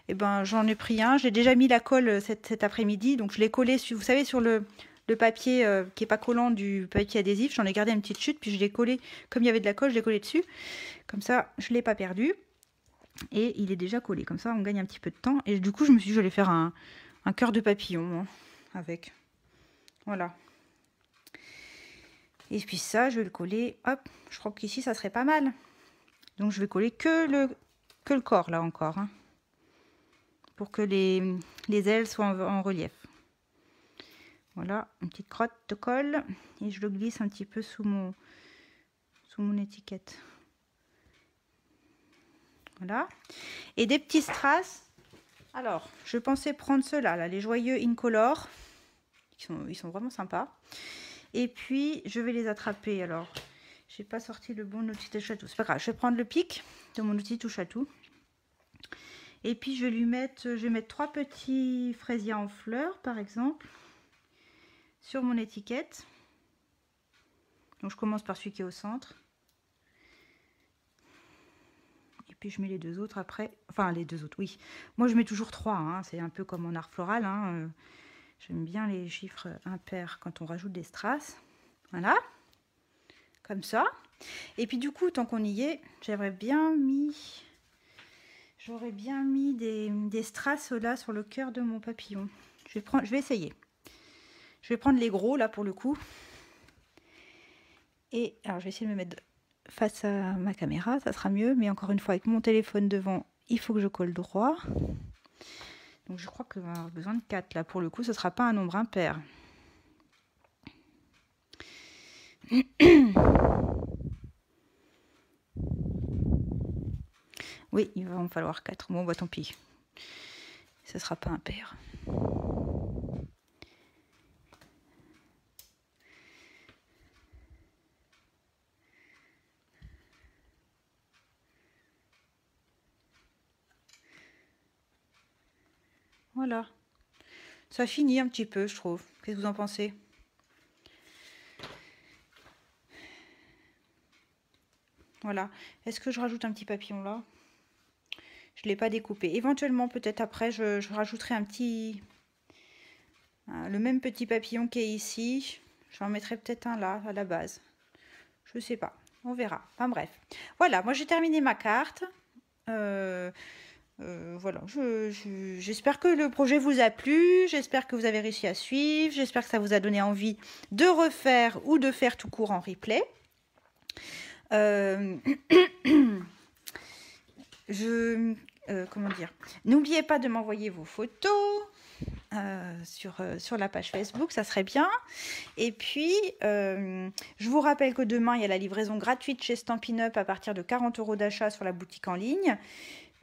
Et ben j'en ai pris un, j'ai déjà mis la colle cet après-midi, donc je l'ai collé, vous savez, sur le papier qui est pas collant du papier adhésif, j'en ai gardé une petite chute, puis je l'ai collé, comme il y avait de la colle, je l'ai collé dessus. Comme ça, je l'ai pas perdu. Et il est déjà collé, comme ça on gagne un petit peu de temps. Et du coup, je me suis dit, j'allais faire un cœur de papillon hein, avec. Voilà. Et puis ça, je vais le coller, hop, je crois qu'ici ça serait pas mal. Donc je vais coller que le corps là encore, hein, pour que les ailes soient en relief. Voilà, une petite crotte de colle et je le glisse un petit peu sous mon étiquette. Voilà. Et des petits strass. Alors, je pensais prendre ceux-là, là, les joyeux Incolor. Ils sont vraiment sympas. Et puis, je vais les attraper. Alors, j'ai pas sorti le bon outil touche à tout. C'est pas grave, je vais prendre le pic de mon outil touche à tout. Et puis, je vais mettre 3 petits fraisiers en fleurs, par exemple, sur mon étiquette. Donc, je commence par celui qui est au centre. Et puis, je mets les 2 autres après. Enfin, les 2 autres, oui. Moi, je mets toujours 3. Hein. C'est un peu comme en art floral. Hein. J'aime bien les chiffres impairs quand on rajoute des strass. Voilà. Comme ça. Et puis, du coup, tant qu'on y est, j'aurais bien mis des strass là sur le cœur de mon papillon. Je vais essayer. Je vais prendre les gros là pour le coup. Et alors je vais essayer de me mettre face à ma caméra, ça sera mieux. Mais encore une fois, avec mon téléphone devant, il faut que je colle droit. Donc je crois que va avoir besoin de 4 là. Pour le coup, ce ne sera pas un nombre impair. Oui, il va en falloir 4. Bon, bah tant pis. Ce ne sera pas impair. Voilà. Ça finit un petit peu, je trouve. Qu'est-ce que vous en pensez? Voilà. Est-ce que je rajoute un petit papillon là? Je ne l'ai pas découpé. Éventuellement, peut-être après, je rajouterai le même petit papillon qui est ici. J'en mettrai peut-être un là, à la base. Je ne sais pas. On verra. Enfin bref. Voilà, moi j'ai terminé ma carte. Voilà, j'espère que le projet vous a plu. J'espère que vous avez réussi à suivre. J'espère que ça vous a donné envie de refaire ou de faire tout court en replay. Comment dire, n'oubliez pas de m'envoyer vos photos sur la page Facebook, ça serait bien. Et puis je vous rappelle que demain il y a la livraison gratuite chez Stampin' Up à partir de 40 € d'achat sur la boutique en ligne,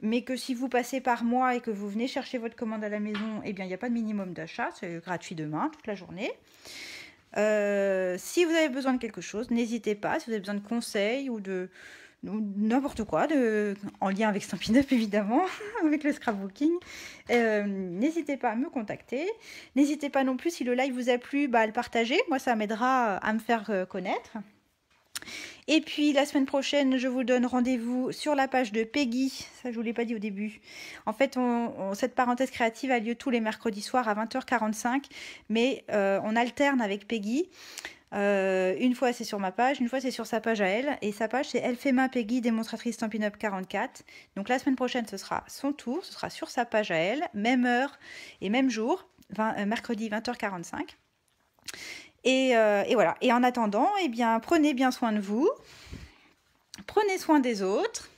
mais que si vous passez par moi et que vous venez chercher votre commande à la maison, eh bien il n'y a pas de minimum d'achat, c'est gratuit demain toute la journée. Si vous avez besoin de quelque chose, n'hésitez pas. Si vous avez besoin de conseils ou de n'importe quoi, en lien avec Stampin' Up évidemment, avec le scrapbooking, n'hésitez pas à me contacter. N'hésitez pas non plus, si le live vous a plu, à le partager. Moi, ça m'aidera à me faire connaître. Et puis la semaine prochaine, je vous donne rendez-vous sur la page de Peggy. Ça, je ne vous l'ai pas dit au début. En fait, cette parenthèse créative a lieu tous les mercredis soirs à 20h45. Mais on alterne avec Peggy. Une fois c'est sur ma page, une fois c'est sur sa page à elle. Et sa page c'est Elle fait main Peggy, démonstratrice Stampin' Up 44. Donc la semaine prochaine, ce sera son tour. Ce sera sur sa page à elle. Même heure et même jour. Mercredi 20h45. Et voilà. Et en attendant, eh bien, prenez bien soin de vous. Prenez soin des autres.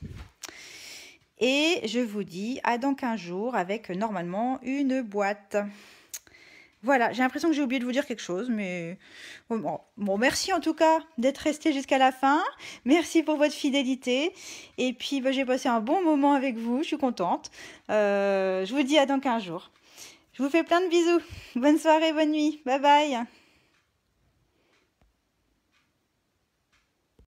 Et je vous dis à dans 15 jours avec normalement une boîte. Voilà, j'ai l'impression que j'ai oublié de vous dire quelque chose, mais bon, merci en tout cas d'être resté jusqu'à la fin. Merci pour votre fidélité. Et puis, j'ai passé un bon moment avec vous, je suis contente. Je vous dis à dans 15 jours. Je vous fais plein de bisous. Bonne soirée, bonne nuit. Bye bye.